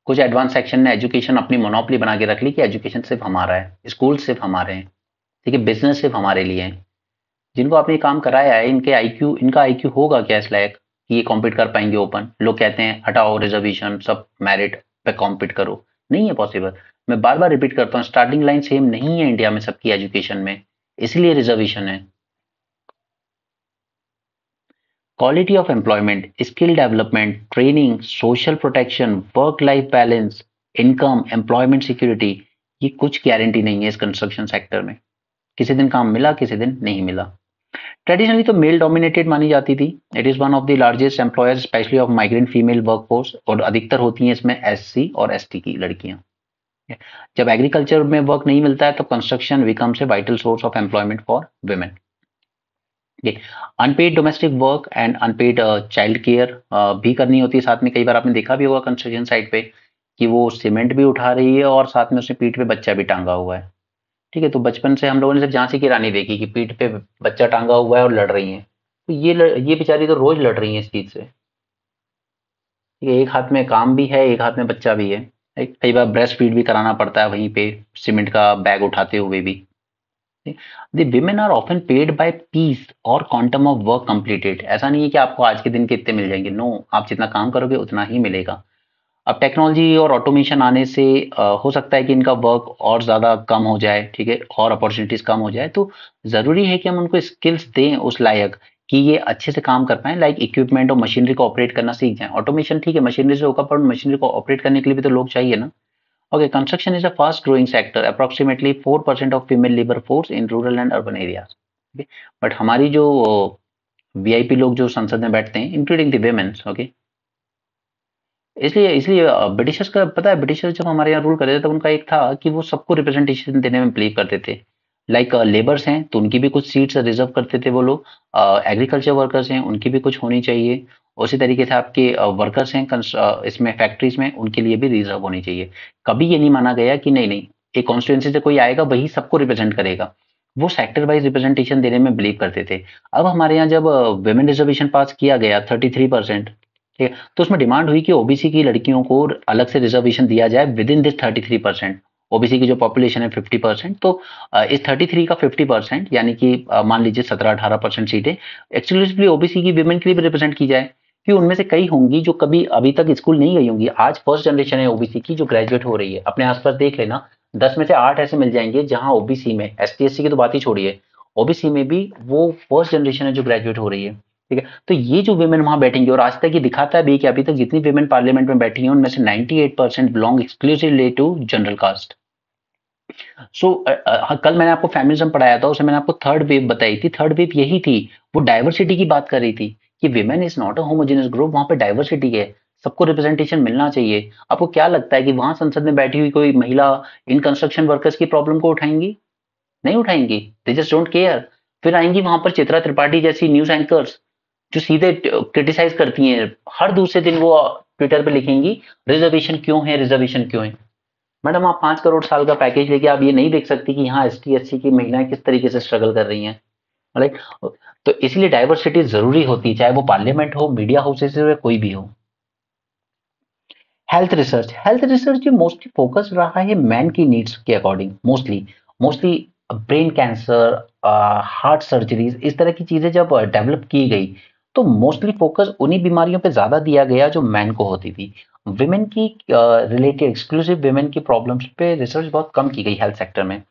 कुछ एडवांस सेक्शन ने एजुकेशन अपनी मोनोपोली बना के रख ली कि एजुकेशन सिर्फ हमारा है, स्कूल सिर्फ हमारे हैं, ठीक है, बिजनेस सिर्फ हमारे लिए है। जिनको आपने काम कराया है इनका आईक्यू होगा क्या इस लायक कि ये कॉम्पीट कर पाएंगे ओपन। लोग कहते हैं हटाओ रिजर्वेशन, सब मेरिट पे कॉम्पीट करो, नहीं है पॉसिबल। मैं बार बार रिपीट करता हूँ, स्टार्टिंग लाइन सेम नहीं है इंडिया में सबकी एजुकेशन में, इसलिए रिजर्वेशन है। Quality of employment, skill development, training, social protection, work life balance, income, employment security, ये कुछ गारंटी नहीं है इस कंस्ट्रक्शन सेक्टर में। किसी दिन काम मिला, किसी दिन नहीं मिला। ट्रेडिशनली तो मेल डोमिनेटेड मानी जाती थी। It is one of the largest employers specially of migrant female workforce, और अधिकतर होती हैं इसमें एससी और एसटी की लड़कियां। जब एग्रीकल्चर में वर्क नहीं मिलता है तो construction becomes a vital source of employment for women. Unpaid domestic work and unpaid child care भी करनी होती है साथ में। कई बार आपने देखा भी होगा कंस्ट्रक्शन साइट पे कि वो सीमेंट भी उठा रही है और साथ में उसने पीठ पे बच्चा भी टांगा हुआ है। ठीक है, तो बचपन से हम लोगों ने सिर्फ झांसी की रानी देखी कि पीठ पे बच्चा टांगा हुआ है और लड़ रही हैं, तो ये बेचारी तो रोज लड़ रही हैं इस चीज से। ठीक है, एक हाथ में काम भी है, एक हाथ में बच्चा भी है। कई बार ब्रेस्ट फीड भी कराना पड़ता है वहीं पे, सीमेंट का बैग उठाते हुए भी। The women are often paid by piece और क्वांटम ऑफ वर्क कंप्लीटेड। ऐसा नहीं है कि आपको आज के दिन के इतने मिल जाएंगे, नो, आप जितना काम करोगे उतना ही मिलेगा। अब टेक्नोलॉजी और ऑटोमेशन आने से हो सकता है कि इनका वर्क और ज़्यादा कम हो जाए, ठीक है, और अपॉर्चुनिटीज कम हो जाए, तो ज़रूरी है कि हम उनको स्किल्स दें उस लायक कि ये अच्छे से काम कर पाएं, लाइक इक्विपमेंट और मशीनरी को ऑपरेट करना सीख जाएं। ऑटोमेशन ठीक है मशीनरी से होगा, पर मशीनरी को ऑपरेट करने के लिए भी तो लोग चाहिए ना। Okay, construction is a fast growing sector, approximately 4% of female labour force in rural and urban areas. But हमारी जो वीआईपी लोग जो संसद में बैठते हैं इंक्लूडिंग द वेमेन्स, ओके, इसलिए इसलिए ब्रिटिशर्स का पता है, ब्रिटिशर्स जब हमारे यहाँ रूल कर रहे थे तब उनका एक था कि वो सबको रिप्रेजेंटेशन देने में बिलीव करते थे। लाइक लेबर्स हैं तो उनकी भी कुछ सीट्स रिजर्व करते थे वो लोग, एग्रीकल्चर वर्कर्स हैं उनकी भी कुछ होनी चाहिए, उसी तरीके से आपके वर्कर्स हैं इसमें फैक्ट्रीज में, उनके लिए भी रिजर्व होनी चाहिए। कभी ये नहीं माना गया कि नहीं नहीं एक कॉन्स्टिट्यूंसी से कोई आएगा वही सबको रिप्रेजेंट करेगा। वो सेक्टर वाइज रिप्रेजेंटेशन देने में बिलीव करते थे। अब हमारे यहाँ जब विमेन रिजर्वेशन पास किया गया 33%, ठीक है, तो उसमें डिमांड हुई कि ओबीसी की लड़कियों को अलग से रिजर्वेशन दिया जाए विद इन दिस 33%। ओबीसी की जो पॉपुलेशन है 50%, तो इस 33 का 50% यानी कि मान लीजिए 17-18% सीटें एक्सक्लूसिवली ओबीसी की विमेन के लिए भी रिप्रेजेंट की जाए, कि उनमें से कई होंगी जो कभी अभी तक स्कूल नहीं गई होंगी। आज फर्स्ट जनरेशन है ओबीसी की जो ग्रेजुएट हो रही है, अपने आसपास देख लेना, 10 में से 8 ऐसे मिल जाएंगे जहां ओबीसी में, एसटी एससी की तो बात ही छोड़िए, ओबीसी में भी वो फर्स्ट जनरेशन है जो ग्रेजुएट हो रही है। ठीक है, तो ये जो विमेन वहां बैठेंगे, और आज तक ये दिखाता है भी कि अभी तक जितनी विमेन पार्लियामेंट में बैठी हैं उनमें से 98% belong exclusively to general caste. So कल मैंने आपको फेमिनिज्म पढ़ाया था, उसमें मैंने आपको थर्ड वेव बताई थी। थर्ड वेव यही थी, वो डाइवर्सिटी की बात कर रही थी कि women is not a homogeneous group, वहां पे डाइवर्सिटी है, सबको रिप्रेजेंटेशन मिलना चाहिए। आपको क्या लगता है कि वहां संसद में बैठी हुई कोई महिला इन कंस्ट्रक्शन वर्कर्स की प्रॉब्लम को उठाएंगी? नहीं उठाएंगी, दे जस्ट डोंट केयर। फिर आएंगी वहां पर चित्रा त्रिपाठी जैसी न्यूज एंकर्स जो सीधे क्रिटिसाइज करती हैं, हर दूसरे दिन वो ट्विटर पे लिखेंगी रिजर्वेशन क्यों है, रिजर्वेशन क्यों है। मैडम आप 5 करोड़ साल का पैकेज लेके आप ये नहीं देख सकती कि यहाँ एस टी एस सी की महिलाएं किस तरीके से स्ट्रगल कर रही हैं, राइट। तो इसलिए डाइवर्सिटी जरूरी होती है, चाहे वो पार्लियामेंट हो, मीडिया हाउसेस हो, या कोई भी हो। हेल्थ रिसर्च जो मोस्टली फोकस रहा है मैन की नीड्स के according, mostly mostly brain cancer, heart surgeries, इस तरह की चीजें जब डेवलप की गई तो मोस्टली फोकस उन्हीं बीमारियों पे ज्यादा दिया गया जो मैन को होती थी। विमेन की रिलेटेड, एक्सक्लूसिव विमेन की प्रॉब्लम्स पे रिसर्च बहुत कम की गई हेल्थ सेक्टर में।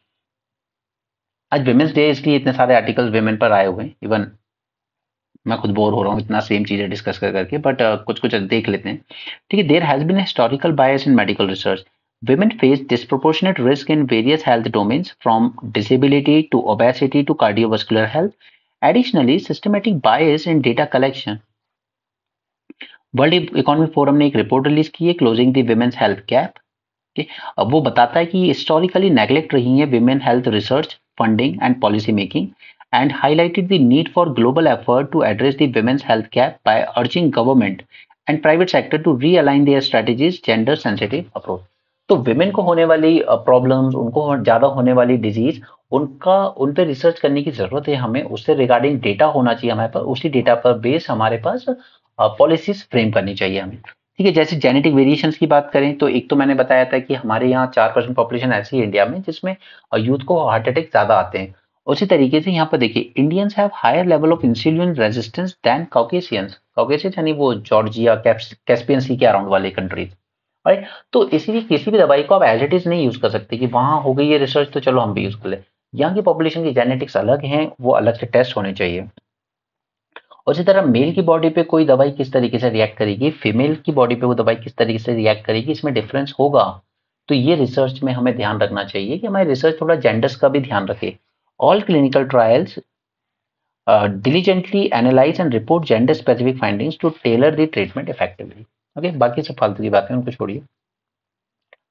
आज विमेंस डे इसलिए इतने सारे आर्टिकल विमेन पर आए हुए हैं, इवन मैं खुद बोर हो रहा हूँ इतना सेम चीजें डिस्कस कर करके, बट कुछ कुछ देख लेते हैं। ठीक है, there has been historical bias in medical research. Women face disproportionate risk in various health domains, from disability to obesity to cardiovascular health. Additionally, systematic bias in data collection. World economic forum ने एक report release की है, closing the women's health gap. अब वो बताता है कि historically neglect रही है women health research, funding and policy making, and highlighted the need for global effort to address the women's health gap by urging government and private sector to realign their strategies gender sensitive approach। तो women को होने वाली problems, उनको ज्यादा होने वाली disease, उनका उन पे रिसर्च करने की जरूरत है हमें, उससे रिगार्डिंग डेटा होना चाहिए हमारे पास, उसी डेटा पर बेस हमारे पास पॉलिसीज फ्रेम करनी चाहिए हमें। ठीक है, जैसे जेनेटिक वेरिएशंस की बात करें तो एक तो मैंने बताया था कि हमारे यहाँ 4% पॉपुलेशन ऐसी है इंडिया में जिसमें यूथ को हार्ट अटैक ज्यादा आते हैं। उसी तरीके से यहाँ पर देखिए, Indians have higher level of insulin resistance than Caucasians. Caucasians यानी वो जॉर्जिया, कैस्पियन सी के अराउंड वाले कंट्रीज, राइट। तो इसीलिए किसी भी दवाई को आप एज इट इज नहीं यूज कर सकते कि वहां हो गई है रिसर्च तो चलो हम भी यूज कर ले। यहाँ की पॉपुलेशन की जेनेटिक्स अलग हैं, वो अलग से टेस्ट होने चाहिए। उसी तरह मेल की बॉडी पे कोई दवाई किस तरीके से रिएक्ट करेगी, फीमेल की बॉडी पे वो दवाई किस तरीके से रिएक्ट करेगी, इसमें डिफरेंस होगा। तो ये रिसर्च में हमें ध्यान रखना चाहिए कि हमारी रिसर्च थोड़ा जेंडर्स का भी ध्यान रखे। All clinical trials diligently analyze and report gender specific findings to tailor the treatment effectively। Okay, बाकी सब फालतू की बातें उनको छोड़िए,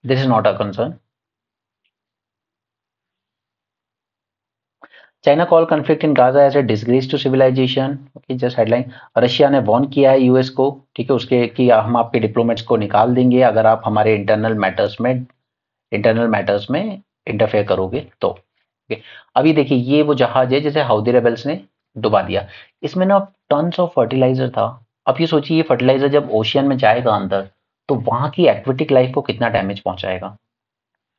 this is not a concern. China call conflict in Gaza as a disgrace to civilisation. Okay, just headline. Russia ने warn किया है यूएस को, ठीक है, उसके कि हम आपके डिप्लोमेट्स को निकाल देंगे अगर आप हमारे इंटरनल मैटर्स में इंटरफेयर करोगे तो। ओके, अभी देखिए ये वो जहाज है जिसे हाउदी रेबल्स ने डुबा दिया, इसमें ना टन्स ऑफ फर्टिलाइजर था। अब ये सोचिए ये फर्टिलाइजर जब ओशियन में जाएगा अंदर तो वहां की एक्वेटिक लाइफ को कितना डैमेज पहुंचाएगा,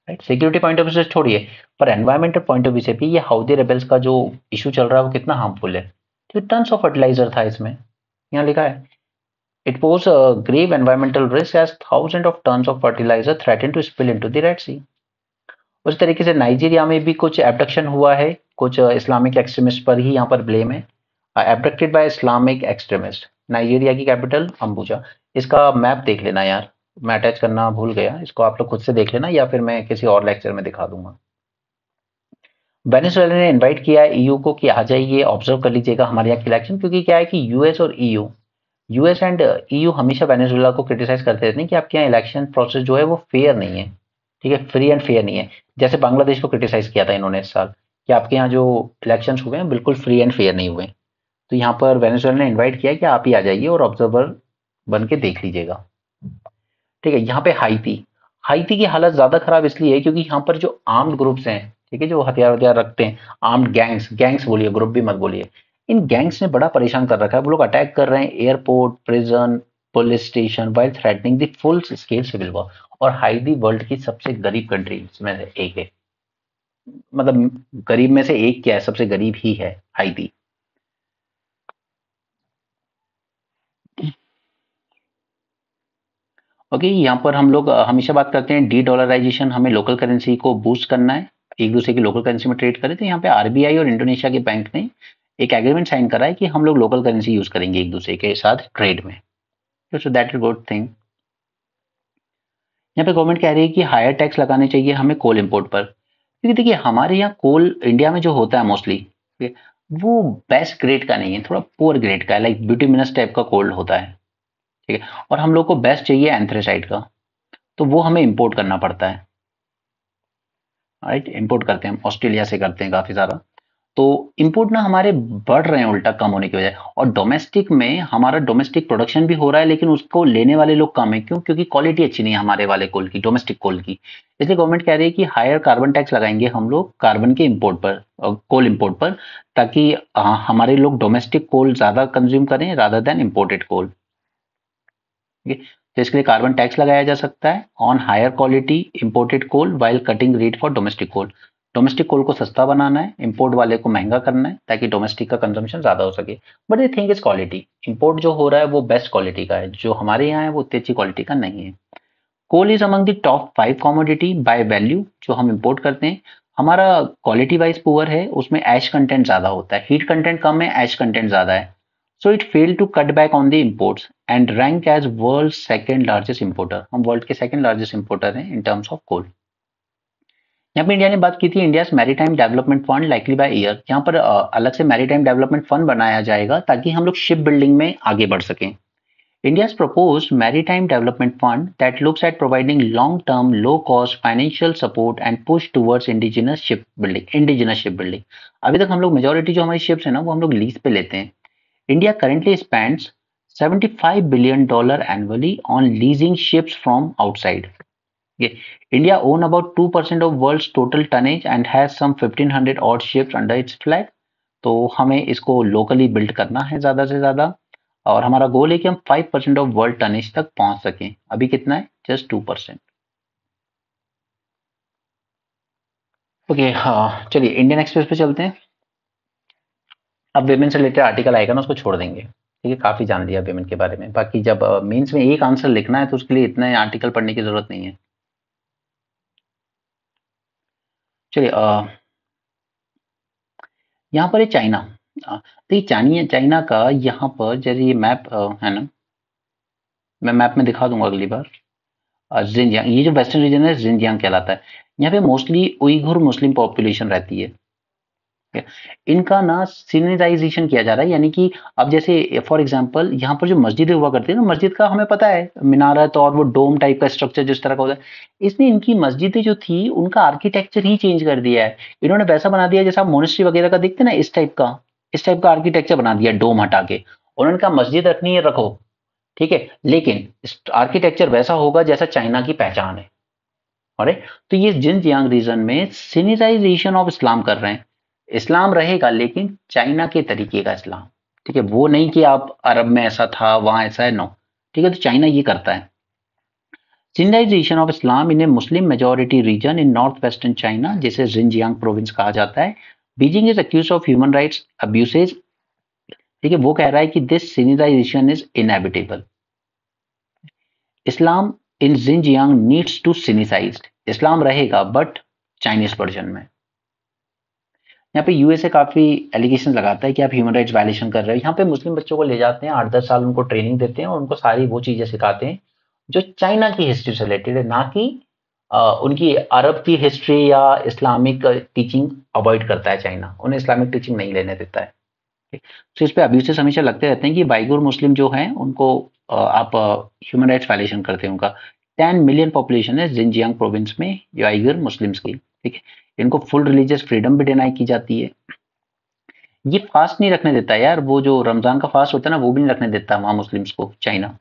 right. Security point of view से छोड़िए, पर एनवायरमेंटल पॉइंट ऑफ व्यू से भी ये हाउदी रेबल्स का जो इशू चल रहा है वो कितना हार्मफुल है। तो टन्स ऑफ फर्टिलाइजर था इसमें, यहाँ लिखा है it poses a grave environmental risk as thousand of tons of fertilizer threaten to spill into the Red Sea. उस तरीके से नाइजीरिया में भी कुछ एब्डक्शन हुआ है, कुछ इस्लामिक एक्सट्रीमिस्ट पर ही यहाँ पर ब्लेम है। एब्डक्टेड बाय इस्लामिक एक्सट्रीमिस्ट, नाइजीरिया की कैपिटल अम्बुजा। इसका मैप देख लेना यार, मैं अटैच करना भूल गया, इसको आप लोग खुद से देख लेना या फिर मैं किसी और लेक्चर में दिखा दूंगा। वेनेजुएला ने इनवाइट किया है ईयू को कि आ जाइए, ऑब्जर्व कर लीजिएगा हमारे यहाँ की इलेक्शन, क्योंकि क्या है कि यूएस और ईयू, यूएस एंड ईयू हमेशा वेनेजुएला को क्रिटिसाइज करते रहते हैं कि आपके यहाँ इलेक्शन प्रोसेस जो है वो फेयर नहीं है, ठीक है, फ्री एंड फेयर नहीं है। जैसे बांग्लादेश को क्रिटिसाइज किया था इन्होंने इस साल कि आपके यहाँ जो इलेक्शन हुए हैं बिल्कुल फ्री एंड फेयर नहीं हुए। तो यहाँ पर वेनेजुएला ने इन्वाइट किया कि आप ही आ जाइए और ऑब्जर्वर बन के देख लीजिएगा। ठीक है, यहाँ पे हाईती, हाईती की हालत ज्यादा खराब इसलिए है क्योंकि यहाँ पर जो आर्म्ड ग्रुप्स हैं, ठीक है, जो हथियार हथियार रखते हैं, आर्म्ड गैंग्स, गैंग्स बोलिए, ग्रुप भी मत बोलिए, इन गैंग्स ने बड़ा परेशान कर रखा है। वो लोग अटैक कर रहे हैं airport, prison, police station, while threatening the full scale civil war. और हाईती वर्ल्ड की सबसे गरीब कंट्री में से एक है, मतलब गरीब में से एक क्या है, सबसे गरीब ही है हाईती। ओके, यहाँ पर हम लोग हमेशा बात करते हैं डी डॉलराइजेशन, हमें लोकल करेंसी को बूस्ट करना है, एक दूसरे की लोकल करेंसी में ट्रेड करें। तो यहाँ पे आरबीआई और इंडोनेशिया के बैंक ने एक एग्रीमेंट साइन करा है कि हम लोग लोकल करेंसी यूज करेंगे एक दूसरे के साथ ट्रेड में। So that is good thing. यहाँ पे गवर्नमेंट कह रही है कि हायर टैक्स लगाने चाहिए हमें कोल इंपोर्ट पर, क्योंकि देखिए हमारे यहाँ कोल इंडिया में जो होता है मोस्टली, वो बेस्ट ग्रेड का नहीं है, थोड़ा पुअर ग्रेड का है, लाइक ब्यूटीमिनस टाइप का कोल होता है। ठीक है, और हम लोग को बेस्ट चाहिए एंथ्रेसाइट का, तो वो हमें इंपोर्ट करना पड़ता है। राइट, इंपोर्ट करते हैं, ऑस्ट्रेलिया से करते हैं काफी सारा। तो इंपोर्ट ना हमारे बढ़ रहे हैं उल्टा, कम होने की वजह। और डोमेस्टिक में हमारा डोमेस्टिक प्रोडक्शन भी हो रहा है, लेकिन उसको लेने वाले लोग कम है। क्यों? क्योंकि क्वालिटी अच्छी नहीं है हमारे वाले कोल की, डोमेस्टिक कोल की। इसलिए गवर्नमेंट कह रही है कि हायर कार्बन टैक्स लगाएंगे हम लोग कार्बन के इंपोर्ट पर, कोल इंपोर्ट पर, ताकि हमारे लोग डोमेस्टिक कोल ज्यादा कंज्यूम करें रादर देन इम्पोर्टेड कोल। ठीक है, तो इसके लिए कार्बन टैक्स लगाया जा सकता है on higher quality imported coal while cutting rate for domestic coal. Domestic coal को सस्ता बनाना है, इंपोर्ट वाले को महंगा करना है, ताकि डोमेस्टिक का कंजम्पशन ज्यादा हो सके। But the thing is quality, import जो हो रहा है वो बेस्ट क्वालिटी का है, जो हमारे यहाँ है वो उतनी अच्छी क्वालिटी का नहीं है। Coal is among the top 5 commodity by value जो हम इंपोर्ट करते हैं। हमारा क्वालिटी वाइज पुअर है, उसमें ऐश कंटेंट ज्यादा होता है, हीट कंटेंट कम है, ऐश कंटेंट ज्यादा है। So it fail to cut back on the imports and rank as world second largest importer. हम वर्ल्ड के सेकंड लार्जेस्ट इंपोर्टर हैं इन टर्म्स ऑफ कोल। यहाँ पे इंडिया ने बात की थी India maritime development fund likely by year. यहाँ पर अलग से मैरीटाइम डेवलपमेंट फंड बनाया जाएगा ताकि हम लोग शिप बिल्डिंग में आगे बढ़ सकें। India's proposed Maritime Development Fund that looks at providing long-term, low-cost financial support and push towards indigenous shipbuilding. Indigenous shipbuilding. अभी तक हम लोग मेजोरिटी जो हमारी शिप्स है ना वो हम लोग लीज पे लेते हैं। India currently spends $75 billion annually on leasing ships from outside. ये India own about 2% of world's total tonnage and has some 1500 odd ships under its flag. तो हमें इसको लोकली बिल्ड करना है ज्यादा से ज्यादा, और हमारा गोल है कि हम 5% ऑफ वर्ल्ड टनेज तक पहुंच सकें। अभी कितना है? जस्ट 2%। ओके, हाँ चलिए इंडियन एक्सप्रेस पे चलते हैं। अब वेमेन से रिलेटेड आर्टिकल आएगा ना, उसको छोड़ देंगे। ठीक है, काफी जान लिया वेमेन के बारे में। बाकी जब मेंस में एक आंसर लिखना है तो उसके लिए इतने आर्टिकल पढ़ने की जरूरत नहीं है। चलिए यहाँ पर है चाइना। देखिए चाइना, चाइना का यहाँ पर जैसे ये मैप है ना, मैं मैप में दिखा दूंगा अगली बार। जिनजियांग, ये जो वेस्टर्न रीजन है जिनजियांग कहलाता है। यहाँ पे मोस्टली उइघुर मुस्लिम पॉपुलेशन रहती है। इनका ना सिनेराइजेशन किया जा रहा है, यानी कि अब जैसे फॉर एग्जांपल यहाँ पर जो मस्जिदें हुआ करती है ना, मस्जिद का हमें पता है मिनारत और वो डोम टाइप का स्ट्रक्चर जिस तरह का होता है, इसने इनकी मस्जिदें जो थी उनका आर्किटेक्चर ही चेंज कर दिया है। इन्होंने वैसा बना दिया जैसा मोनेस्ट्री वगैरह का देखते हैं ना, इस टाइप का आर्किटेक्चर बना दिया, डोम हटा के। उन्होंने कहा मस्जिद रखनी है रखो, ठीक है, लेकिन आर्किटेक्चर वैसा होगा जैसा चाइना की पहचान है। अरे, तो ये जिनजियांग रीजन में सिनेराइजेशन ऑफ इस्लाम कर रहे हैं। इस्लाम रहेगा लेकिन चाइना के तरीके का इस्लाम। ठीक है, वो नहीं कि आप अरब में ऐसा था वहां ऐसा है, नो। ठीक है, तो चाइना ये करता है sinicization of Islam in a Muslim majority region in north western China, जिसे जिनजियांग प्रोविंस कहा जाता है। Beijing is accuse of human rights abuses. ठीक है, वो कह रहा है कि this sinicization is inevitable. Islam in Xinjiang needs to sinicized. इस्लाम रहेगा बट चाइनीज वर्जन में। यहाँ पे यूएसए काफी एलिगेशन लगाता है कि आप ह्यूमन राइट्स वायलेशन कर रहे हो। यहाँ पे मुस्लिम बच्चों को ले जाते हैं, 8-10 साल उनको ट्रेनिंग देते हैं और उनको सारी वो चीजें सिखाते हैं जो चाइना की हिस्ट्री से रिलेटेड है, ना कि उनकी अरब की हिस्ट्री या इस्लामिक टीचिंग अवॉइड करता है चाइना, उन्हें इस्लामिक टीचिंग नहीं लेने देता है। तो इस पे अब्यूसेस हमेशा लगते रहते हैं कि बाइगुर मुस्लिम जो हैं उनको आप ह्यूमन राइट्स वायलेशन करते हैं उनका। 10 मिलियन पॉपुलेशन है जिनजियांग प्रोविंस में बाइगुर मुस्लिम्स की। ठीक है, इनको फुल रिलीजियस फ्रीडम भी डिनाई की जाती है। ये फास्ट नहीं रखने देता यार, वो जो रमजान का फास्ट होता है ना वो भी नहीं रखने देता वहां मुस्लिम्स को चाइना।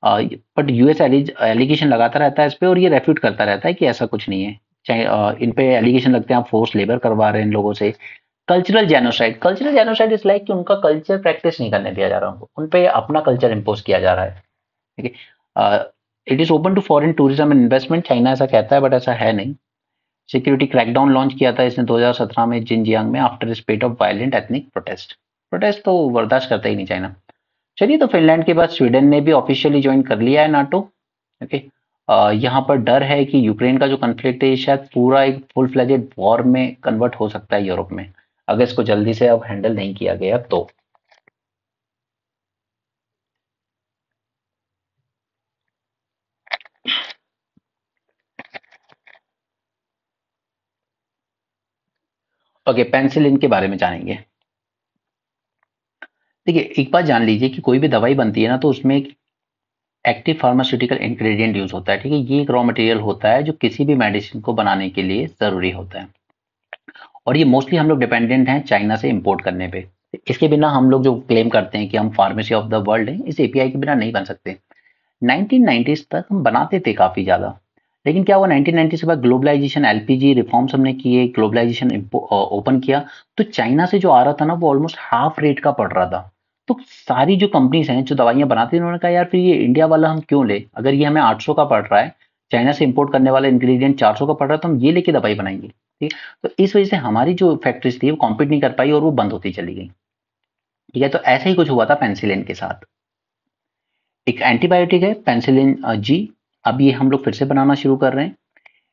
बट यूएस एलिगेशन लगाता रहता है इस पे और ये रेफ्यूट करता रहता है कि ऐसा कुछ नहीं है, चाहे इन पे एलिगेशन लगते हैं आप फोर्स लेबर करवा रहे हैं इन लोगों से। कल्चरल जेनोसाइड इज लाइक कि उनका कल्चर प्रैक्टिस नहीं करने दिया जा रहा उनको, उन पे अपना कल्चर इम्पोज किया जा रहा है। ठीक है, it is open to foreign tourism and investment, China ऐसा कहता है बट ऐसा है नहीं। सिक्योरिटी क्रैकडाउन लॉन्च किया था इसने 2017 में जिनजियांग में after स्पेट of violent ethnic protest. Protest तो बर्दाश्त करता ही नहीं चाइना। चलिए, तो फिनलैंड के बाद स्वीडन ने भी ऑफिशियली ज्वाइन कर लिया है नाटो। ओके, यहाँ पर डर है कि यूक्रेन का जो कन्फ्लिक्ट है ये शायद पूरा एक फुल फ्लेजेड वॉर में कन्वर्ट हो सकता है यूरोप में, अगर इसको जल्दी से अब हैंडल नहीं किया गया तो। ओके, पेंसिलिन के बारे में जानेंगे। देखिए, एक बात जान लीजिए कि कोई भी दवाई बनती है ना तो उसमें एक एक्टिव फार्मास्यूटिकल इंग्रेडिएंट यूज होता है। ठीक है, ये एक रॉ मटेरियल होता है जो किसी भी मेडिसिन को बनाने के लिए जरूरी होता है, और ये मोस्टली हम लोग डिपेंडेंट हैं चाइना से इंपोर्ट करने पे। इसके बिना हम लोग जो क्लेम करते हैं कि हम फार्मेसी ऑफ द वर्ल्ड हैं, इस एपीआई के बिना नहीं बन सकते। 1990s तक हम बनाते थे काफी ज्यादा, लेकिन क्या हुआ 1990 से बाद ग्लोबलाइजेशन, एलपीजी रिफॉर्म्स हमने किए, ग्लोबलाइजेशन ओपन किया, तो चाइना से जो आ रहा था ना वो ऑलमोस्ट हाफ रेट का पड़ रहा था। तो सारी जो कंपनीज हैं जो दवाइयां बनाती हैं उन्होंने कहा यार फिर ये इंडिया वाला हम क्यों ले, अगर ये हमें 800 का पड़ रहा है, चाइना से इंपोर्ट करने वाला इंग्रेडिएंट 400 का पड़ रहा है, तो हम ये लेके दवाई बनाएंगे। ठीक है, तो इस वजह से हमारी जो फैक्ट्रीज थी वो कॉम्पीट नहीं कर पाई और वो बंद होती चली गई। ठीक है, तो ऐसा ही कुछ हुआ था पेंसिलिन के साथ। एक एंटीबायोटिक है पेंसिलिन जी, अब ये हम लोग फिर से बनाना शुरू कर रहे हैं।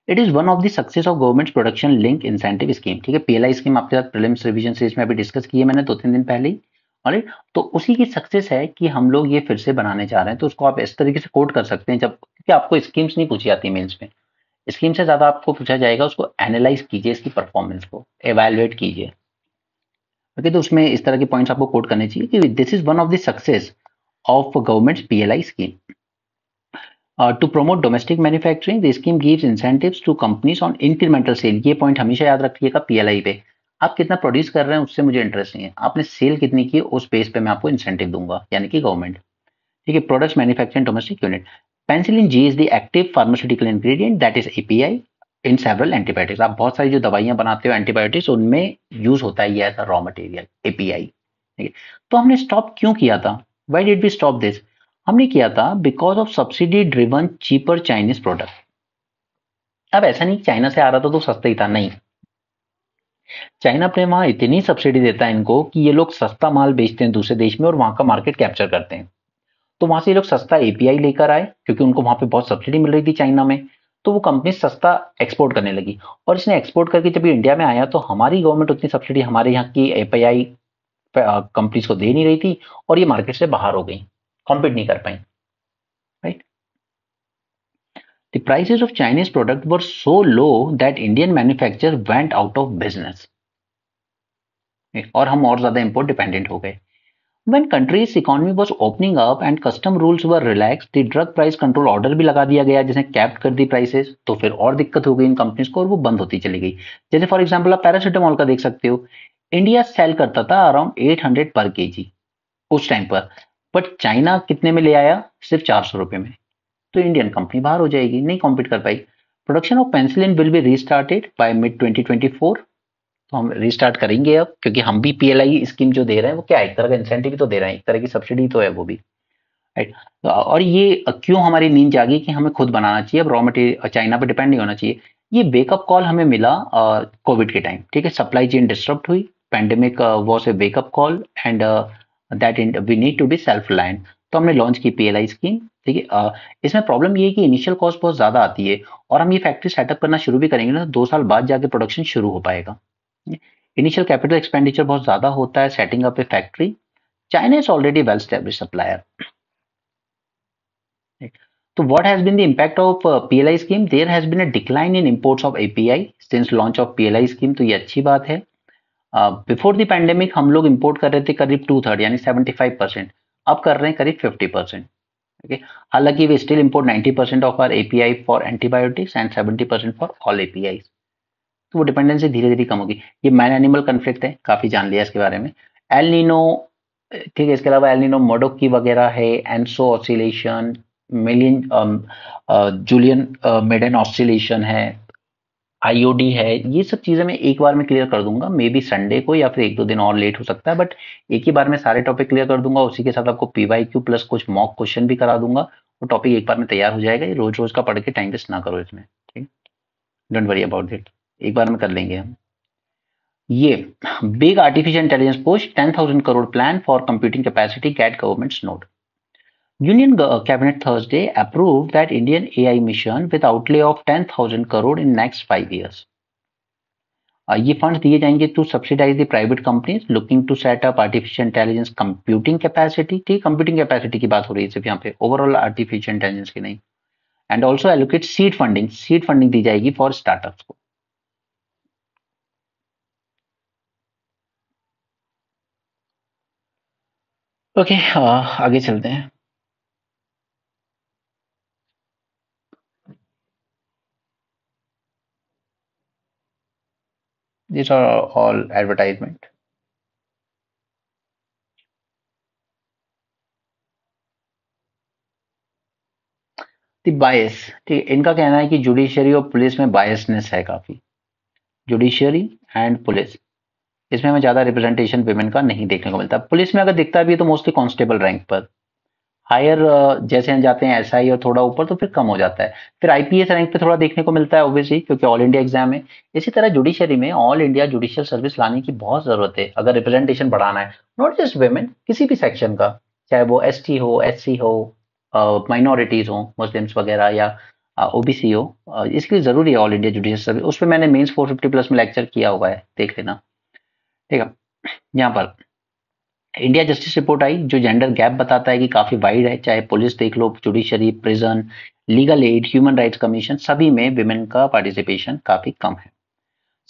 It is one of the success of government production link incentive scheme. ठीक है, पीएलआई स्कीम आपके साथ प्रीलिम्स रिवीजन सीरीज में अभी डिस्कस की है मैंने 2-3 दिन पहले ही। ऑलराइट, तो उसी की सक्सेस है कि हम लोग ये फिर से बनाने जा रहे हैं, तो उसको आप इस तरीके से कोड कर सकते हैं, जब क्योंकि आपको स्कीम्स नहीं पूछी जाती मेंस में, स्कीम से ज्यादा आपको पूछा जाएगा, उसको एनालाइज कीजिए, इसकी परफॉर्मेंस को एवेलुएट कीजिए। ओके, तो उसमें इस तरह के पॉइंट्स आपको कोड करने चाहिए कि this is one of the success of government PLI scheme. To promote domestic manufacturing, the scheme gives incentives to companies on incremental sale। ये पॉइंट हमेशा याद रखिएगा पीएलआई पे। आप कितना प्रोड्यूस कर रहे हैं उससे मुझे इंटरेस्ट नहीं है, आपने सेल कितनी की उस बेस पे मैं आपको इंसेंटिव दूंगा, यानी कि गवर्नमेंट। ठीक है, products manufacturing domestic unit. Penicillin ji is the active pharmaceutical ingredient that is API in several antibiotics. आप बहुत सारी जो दवाइयां बनाते हो एंटीबायोटिक्स, उनमें यूज होता है ये as a raw material API. ठीक है, तो हमने स्टॉप क्यों किया था, why did we stop this? हमने किया था because of subsidy driven cheaper Chinese product. अब ऐसा नहीं चाइना से आ रहा था तो सस्ता ही था, नहीं। चाइना अपने वहां इतनी सब्सिडी देता है इनको कि ये लोग सस्ता माल बेचते हैं दूसरे देश में और वहां का मार्केट कैप्चर करते हैं। तो वहां से ये लोग सस्ता एपीआई लेकर आए क्योंकि उनको वहां पे बहुत सब्सिडी मिल रही थी चाइना में, तो वो कंपनी सस्ता एक्सपोर्ट करने लगी। और इसने एक्सपोर्ट करके जब ये इंडिया में आया तो हमारी गवर्नमेंट उतनी सब्सिडी हमारे यहाँ की एपीआई कंपनीज को दे नहीं रही थी, और ये मार्केट से बाहर हो गई, कॉम्पीट नहीं कर पाई। Right, the prices of Chinese products were so low that Indian manufacturers went out of business, और हम और ज्यादा import dependent हो गए। When country's economy was opening up and custom rules were relaxed, the drug price control order भी लगा दिया गया जिसने कैप्ट कर दी प्राइसेस, तो फिर और दिक्कत हो गई इन कंपनीज को और वो बंद होती चली गई। जैसे फॉर एग्जांपल आप पैरासिटामोल का देख सकते हो, इंडिया सेल करता था अराउंड 800 पर केजी उस टाइम पर, बट चाइना कितने में ले आया, सिर्फ 400 रुपए में। तो इंडियन कंपनी बाहर हो जाएगी, नहीं कॉम्पीट कर पाई। Production of penicillin will be restarted by mid 2024। तो हम रीस्टार्ट करेंगे अब, क्योंकि हम भी पीएलआई स्कीम जो दे रहे हैं वो क्या है, एक तरह का इंसेंटिव ही तो दे रहे हैं, एक तरह की सब्सिडी तो है वो भी। राइट, और ये क्यों हमारी नींद जागी कि हमें खुद बनाना चाहिए, अब रॉ मटेरियल चाइना पे डिपेंड नहीं होना चाहिए। ये वेकअप कॉल हमें मिला कोविड के टाइम। ठीक है, सप्लाई चेन डिस्टर्ब हुई, pandemic was a wake up call and that we need to be self reliant. तो हमने लॉन्च की पीएलआई स्कीम। ठीक है, इसमें प्रॉब्लम ये है कि इनिशियल कॉस्ट बहुत ज्यादा आती है, और हम ये फैक्ट्री सेटअप करना शुरू भी करेंगे ना तो 2 साल बाद जाके प्रोडक्शन शुरू हो पाएगा। इनिशियल कैपिटल एक्सपेंडिचर बहुत ज्यादा होता है setting up A factory. China is already well established supplier. So what has been the impact of PLI scheme? There has been a decline in imports of API since launch of PLI scheme, तो ये अच्छी बात है। Before the pandemic हम लोग import कर रहे थे करीब 2/3 यानी 75%, अब कर रहे हैं करीब 50%। ओके, हालांकि we still import 90% of our API for antibiotics and 70% for all API. तो वो डिपेंडेंसी धीरे धीरे कम होगी। ये मैन एनिमल कन्फ्लिक्ट है, काफी जान लिया इसके बारे में। एल नीनो, ठीक है, इसके अलावा एल नीनो मोडोक की वगैरह है, ENSO oscillation, million Julian Madden oscillation है, आईओडी है, ये सब चीजें मैं एक बार में क्लियर कर दूंगा, मे बी संडे को या फिर एक दो दिन और लेट हो सकता है, बट एक ही बार में सारे टॉपिक क्लियर कर दूंगा। उसी के साथ आपको पीवाईक्यू प्लस कुछ मॉक क्वेश्चन भी करा दूंगा। वो टॉपिक एक बार में तैयार हो जाएगा। ये रोज रोज का पढ़ के टाइम वेस्ट ना करो इसमें, ठीक, डोंट वरी अबाउट इट, एक बार में कर लेंगे हम। ये big artificial intelligence push 10,000 crore plan for computing capacity get government's note. Union Cabinet Thursday approved that Indian AI mission with outlay of 10,000 crore in next 5 years. ये फंड दिए जाएंगे to subsidise the private companies looking to set up artificial intelligence computing capacity. ठीक, computing capacity की बात हो रही है सिर्फ यहाँ पे, ओवरऑल आर्टिफिशियल इंटेलिजेंस की नहीं। And also allocate seed funding दी जाएगी फॉर स्टार्टअप्स को। ओके, आगे चलते हैं। These are all advertisement. दी बायस, ठीक है, इनका कहना है कि जुडिशरी और पुलिस में बायसनेस है काफी। जुडिशरी एंड पुलिस, इसमें हमें ज्यादा रिप्रेजेंटेशन विमेन का नहीं देखने को मिलता। पुलिस में अगर दिखता भी है तो मोस्टली कांस्टेबल रैंक पर। हायर जैसे हम जाते हैं एसआई और थोड़ा ऊपर तो फिर कम हो जाता है। फिर आईपीएस रैंक पे थोड़ा देखने को मिलता है ऑब्वियसली, क्योंकि ऑल इंडिया एग्जाम है। इसी तरह जुडिशरी में ऑल इंडिया जुडिशियल सर्विस लाने की बहुत जरूरत है अगर रिप्रेजेंटेशन बढ़ाना है, नॉट जस्ट वेमेन, किसी भी सेक्शन का, चाहे वो एसटी हो, एससी हो, माइनॉरिटीज हो, मुस्लिम्स वगैरह, या ओबीसी हो। इसके लिए जरूरी है ऑल इंडिया जुडिशियल सर्विस। उस पर मैंने मेंस 450 प्लस में लेक्चर किया हुआ है, देख लेना। ठीक है, यहाँ पर इंडिया जस्टिस रिपोर्ट आई जो जेंडर गैप बताता है कि काफी वाइड है। चाहे पुलिस देख लो, judiciary, prison, legal aid, human rights commission, सभी में विमेन का पार्टिसिपेशन काफी कम है।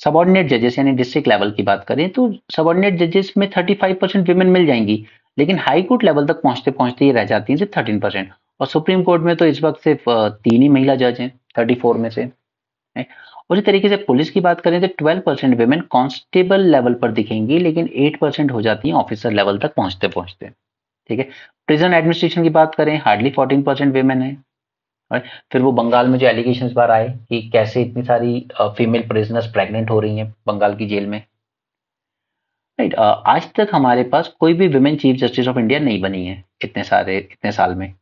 सबॉर्डिनेट जजेस यानी डिस्ट्रिक्ट लेवल की बात करें तो सबॉर्डिनेट जजेस में 35% विमेन मिल जाएंगी, लेकिन हाई कोर्ट लेवल तक पहुंचते पहुंचते ये रह जाती है सिर्फ 13%। और सुप्रीम कोर्ट में तो इस वक्त सिर्फ 3 ही महिला जज हैं 34 में से। उसी तरीके से पुलिस की बात करें तो 12% विमेन कांस्टेबल लेवल पर दिखेंगी, लेकिन 8% हो जाती हैं ऑफिसर लेवल तक पहुंचते पहुंचते। ठीक है, प्रिजन एडमिनिस्ट्रेशन की बात करें हार्डली 14% विमेन है। और फिर वो बंगाल में जो एलिगेशंस बार आए कि कैसे इतनी सारी फीमेल प्रिजनर्स प्रेग्नेंट हो रही हैं बंगाल की जेल में, राइट। आज तक हमारे पास कोई भी women chief justice of India नहीं बनी है इतने साल में।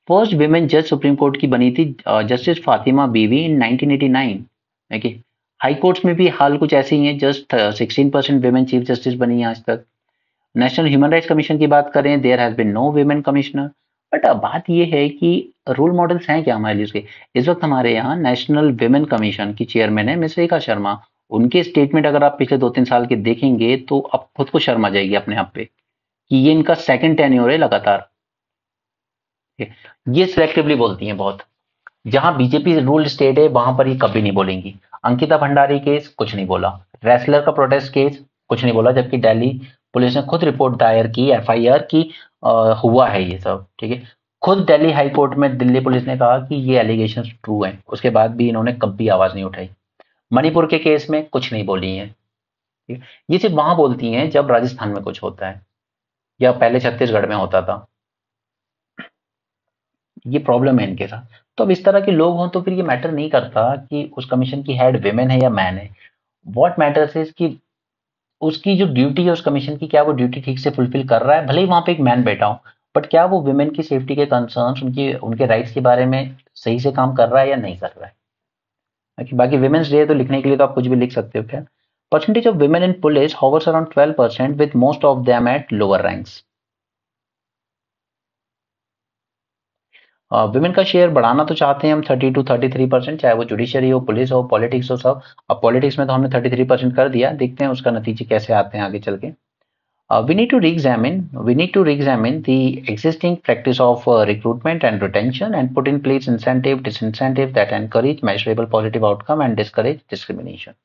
फर्स्ट विमेन जज सुप्रीम कोर्ट की बनी थी जस्टिस फातिमा बीवी इन 1989। देखिए, हाई कोर्ट्स में भी हाल कुछ ऐसे ही है, जस्ट 16% विमेन चीफ जस्टिस बनी है आज तक। नेशनल ह्यूमन राइट्स कमीशन की बात करें, there has been no women commissioner. But बात यह है कि रोल मॉडल्स हैं क्या हमारे लिए उसके। इस वक्त हमारे यहाँ नेशनल विमेन कमीशन की चेयरमैन है मिस रेखा शर्मा। उनके स्टेटमेंट अगर आप पिछले 2-3 साल के देखेंगे तो आप खुद को शर्मा जाएगी अपने आप पे कि ये इनका सेकंड टेन्योर है लगातार। ये सिलेक्टिवली बोलती हैं बहुत। जहां बीजेपी रूल स्टेट है वहां पर ये कभी नहीं बोलेंगी। अंकिता भंडारी केस कुछ नहीं बोला, रेसलर का प्रोटेस्ट केस कुछ नहीं बोला, जबकि दिल्ली पुलिस ने खुद रिपोर्ट दायर की, एफआईआर की, हुआ है ये सब। ठीक है, खुद दिल्ली हाई कोर्ट में दिल्ली पुलिस ने कहा कि ये एलिगेशन ट्रू हैं, उसके बाद भी इन्होंने कभी आवाज नहीं उठाई। मणिपुर के केस में कुछ नहीं बोली है। ठीक है? ये सिर्फ वहां बोलती हैं जब राजस्थान में कुछ होता है या पहले छत्तीसगढ़ में होता था। ये प्रॉब्लम है इनके साथ। तो अब इस तरह के लोग हों तो फिर ये मैटर नहीं करता कि उस कमीशन की हेड विमेन है या मैन है। व्हाट मैटर्स इज कि उसकी जो ड्यूटी है उस कमीशन की, क्या वो ड्यूटी ठीक से फुलफिल कर रहा है। भले ही वहां पे एक मैन बैठा हो, बट क्या वो विमेन की सेफ्टी के कंसर्न्स, उनकी उनके राइट्स के बारे में सही से काम कर रहा है या नहीं कर रहा है। बाकी विमेन्स डे तो लिखने के लिए तो आप कुछ भी लिख सकते हो। क्या percentage of women in police hovers around 12% with most of them at lower ranks। Women का शेयर बढ़ाना तो चाहते हैं हम 30 to 33%, चाहे वो जुडिशरी हो, पुलिस हो, पॉलिटिक्स हो, सब। अब पॉलिटिक्स में तो हमने 33% कर दिया, देखते हैं उसका नतीजे कैसे आते हैं आगे चल के। We need to re-examine the existing practice of recruitment and retention and put in place incentive, disincentive that encourage measurable positive outcome and discourage discrimination.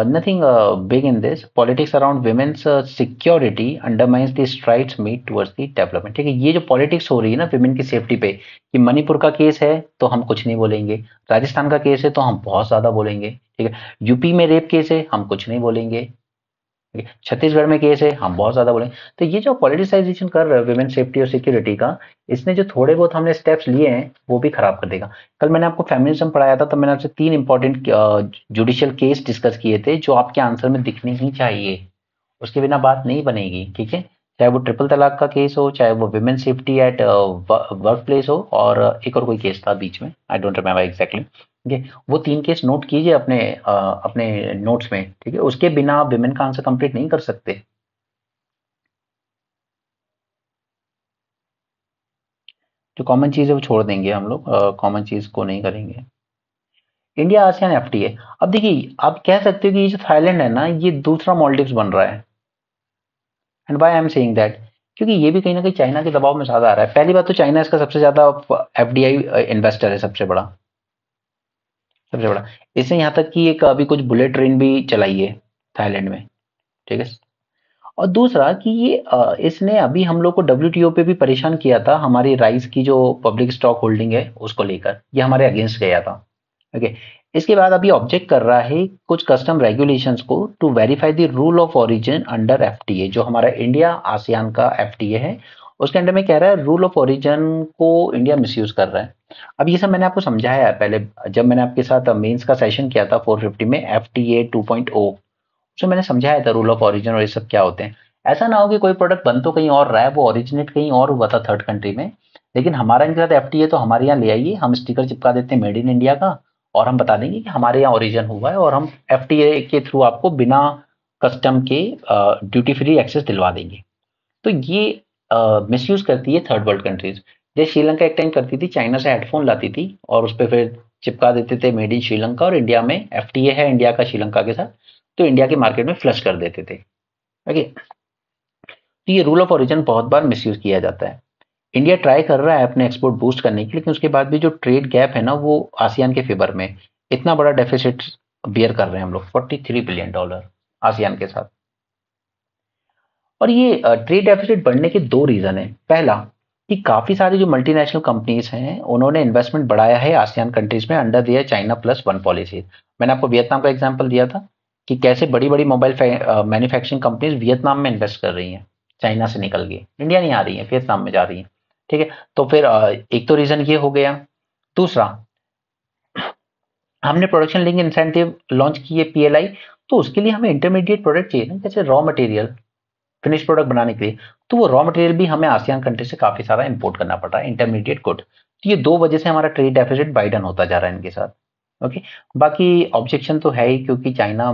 Nothing big in this. Politics around women's security undermines the strides made towards the development। ठीक है, ये जो politics हो रही है ना women की safety पे, कि मणिपुर का केस है तो हम कुछ नहीं बोलेंगे, राजस्थान का केस है तो हम बहुत ज्यादा बोलेंगे, ठीक है, यूपी में रेप केस है हम कुछ नहीं बोलेंगे, छत्तीसगढ़ में केस है, हम बहुत ज्यादा बोले। तो ये जो पॉलिटिसाइजेशन कर रहे हैं वुमेन सेफ्टी और सिक्योरिटी का, इसने जो थोड़े बहुत हमने स्टेप्स लिए हैं वो भी खराब कर देगा। कल मैंने आपको फेमिनिज्म पढ़ाया था, तो मैंने आपसे 3 इंपॉर्टेंट जुडिशियल केस डिस्कस किए थे जो आपके आंसर में दिखने ही चाहिए, उसके बिना बात नहीं बनेगी, ठीक है। चाहे वो ट्रिपल तलाक का केस हो, चाहे वो women safety at work place हो, और एक और कोई केस था बीच में, आई डोंट रिमेम्बर एग्जैक्टली, ठीक है। वो 3 केस नोट कीजिए अपने नोट्स में, ठीक है। उसके बिना आप विमेन का आंसर कंप्लीट नहीं कर सकते। जो कॉमन चीज है वो छोड़ देंगे हम लोग, कॉमन चीज को नहीं करेंगे। इंडिया आसियान एफटीए, अब देखिए आप कह सकते हो कि ये जो थाईलैंड है ना, ये दूसरा मॉलडीव्स बन रहा है। And why I am saying that, क्योंकि ये भी कहीं ना कहीं चाइना के दबाव में ज्यादा आ रहा है। पहली बात तो चाइना इसका सबसे ज्यादा एफडीआई इन्वेस्टर है, सबसे बड़ा। इसने यहाँ तक कि एक अभी कुछ बुलेट ट्रेन भी चलाई है थाईलैंड में, ठीक है। और दूसरा कि ये इसने अभी हम लोग को डब्ल्यूटीओ पे भी परेशान किया था, हमारी राइस की जो पब्लिक स्टॉक होल्डिंग है उसको लेकर, ये हमारे अगेंस्ट गया था। ओके। इसके बाद अभी ऑब्जेक्ट कर रहा है कुछ कस्टम रेगुलेशंस को to verify the rule of origin under FTA, जो हमारा इंडिया आसियान का एफटीए है, उसके अंडर में कह रहा है रूल ऑफ ओरिजिन को इंडिया मिसयूज कर रहा है। अब ये सब मैंने आपको समझाया है पहले, जब मैंने आपके साथ मेंस का सेशन किया था 450 में, एफटीए 2.0, उसमें मैंने समझाया था रूल ऑफ ओरिजिन और ये सब क्या होते हैं। ऐसा ना हो कि कोई प्रोडक्ट बन तो कहीं और रहा है, वो ओरिजिनेट कहीं और हुआ था थर्ड कंट्री में, लेकिन हमारा इनके साथ एफटीए, तो हमारे यहाँ ले आइए, हम स्टिकर चिपका देते हैं मेड इन इंडिया का, और हम बता देंगे कि हमारे यहाँ ओरिजिन हुआ है, और हम एफटीए के थ्रू आपको बिना कस्टम के ड्यूटी फ्री एक्सेस दिलवा देंगे। तो ये मिसयूज करती है थर्ड वर्ल्ड कंट्रीज। जैसे श्रीलंका एक टाइम करती थी, चाइना से हेडफोन लाती थी और उस पर फिर चिपका देते थे मेड इन श्रीलंका, और इंडिया में एफटीए है इंडिया का श्रीलंका के साथ, तो इंडिया के मार्केट में फ्लश कर देते थे। ओके। तो ये रूल ऑफ ओरिजिन बहुत बार मिसयूज किया जाता है। इंडिया ट्राई कर रहा है अपने एक्सपोर्ट बूस्ट करने की, लेकिन उसके बाद भी जो ट्रेड गैप है ना वो आसियान के फेवर में, इतना बड़ा डेफिसिट बियर कर रहे हैं हम लोग, $43 बिलियन आसियान के साथ। और ये ट्रेड डेफिसिट बढ़ने के 2 रीजन है। पहला कि काफी सारी जो मल्टीनेशनल कंपनीज हैं उन्होंने इन्वेस्टमेंट बढ़ाया है आसियान कंट्रीज में अंडर दिया चाइना प्लस वन पॉलिसी। मैंने आपको वियतनाम का एग्जांपल दिया था कि कैसे बड़ी बड़ी मोबाइल मैन्युफैक्चरिंग कंपनीज वियतनाम में इन्वेस्ट कर रही हैं, चाइना से निकल गई, इंडिया नहीं आ रही है, वियतनाम में जा रही है, ठीक है। तो फिर एक तो रीजन ये हो गया। दूसरा, हमने प्रोडक्शन लिंक इंसेंटिव लॉन्च की है पीएलआई, तो उसके लिए हमें इंटरमीडिएट प्रोडक्ट चाहिए ना, जैसे रॉ मटेरियल, फिनिश प्रोडक्ट बनाने के लिए। तो वो रॉ मटेरियल भी हमें आसियान कंट्री से काफी सारा इंपोर्ट करना पड़ रहा है, इंटरमीडिएट गुड। तो ये 2 वजह से हमारा ट्रेड डेफिसिट बाइडन होता जा रहा है इनके साथ। ओके। बाकी ऑब्जेक्शन तो है ही, क्योंकि चाइना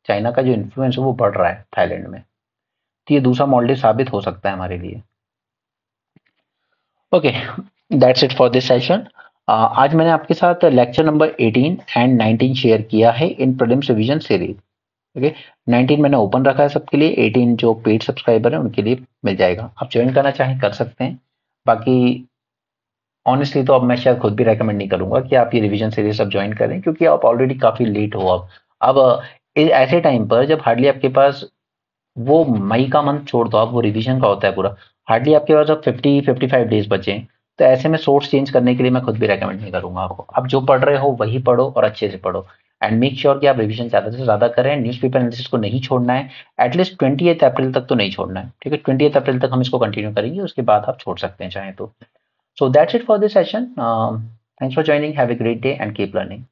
चाइना का जो इन्फ्लुएंस है वो बढ़ रहा है थाईलैंड में, तो ये दूसरा मॉडल साबित हो सकता है हमारे लिए। Okay, that's it for this session. आज मैंने आपके साथ लेक्चर नंबर 18 एंड 19 शेयर किया है in prelims revision series. Okay. 19 मैंने ओपन रखा है सबके लिए, 18 जो पेड सब्सक्राइबर है उनके लिए मिल जाएगा, आप ज्वाइन करना चाहें कर सकते हैं। बाकी ऑनेस्टली तो अब मैं शायद खुद भी रेकमेंड नहीं करूंगा कि आप ये रिवीजन सीरीज अब ज्वाइन करें, क्योंकि आप ऑलरेडी काफी लेट हो अब ऐसे टाइम पर जब हार्डली आपके पास, वो मई का मंथ छोड़ दो, आप वो रिवीजन का होता है पूरा, हार्डली आपके पास अब 50-55 डेज बचे हैं। तो ऐसे में सोर्स चेंज करने के लिए मैं खुद भी रेकमेंड नहीं करूंगा आपको। आप जो पढ़ रहे हो वही पढ़ो और अच्छे से पढ़ो, एंड मेक श्योर कि आप रिवीजन ज्यादा से ज्यादा करें। न्यूज़पेपर एनालिसिस को नहीं छोड़ना है, एटलीस्ट 28 अप्रैल तक तो नहीं छोड़ना है, ठीक है। 28 अप्रैल तक हम इसको कंटिन्यू करेंगे, उसके बाद आप छोड़ सकते हैं चाहें तो। So that's it for this session. Thanks for joining, have a great day and keep learning.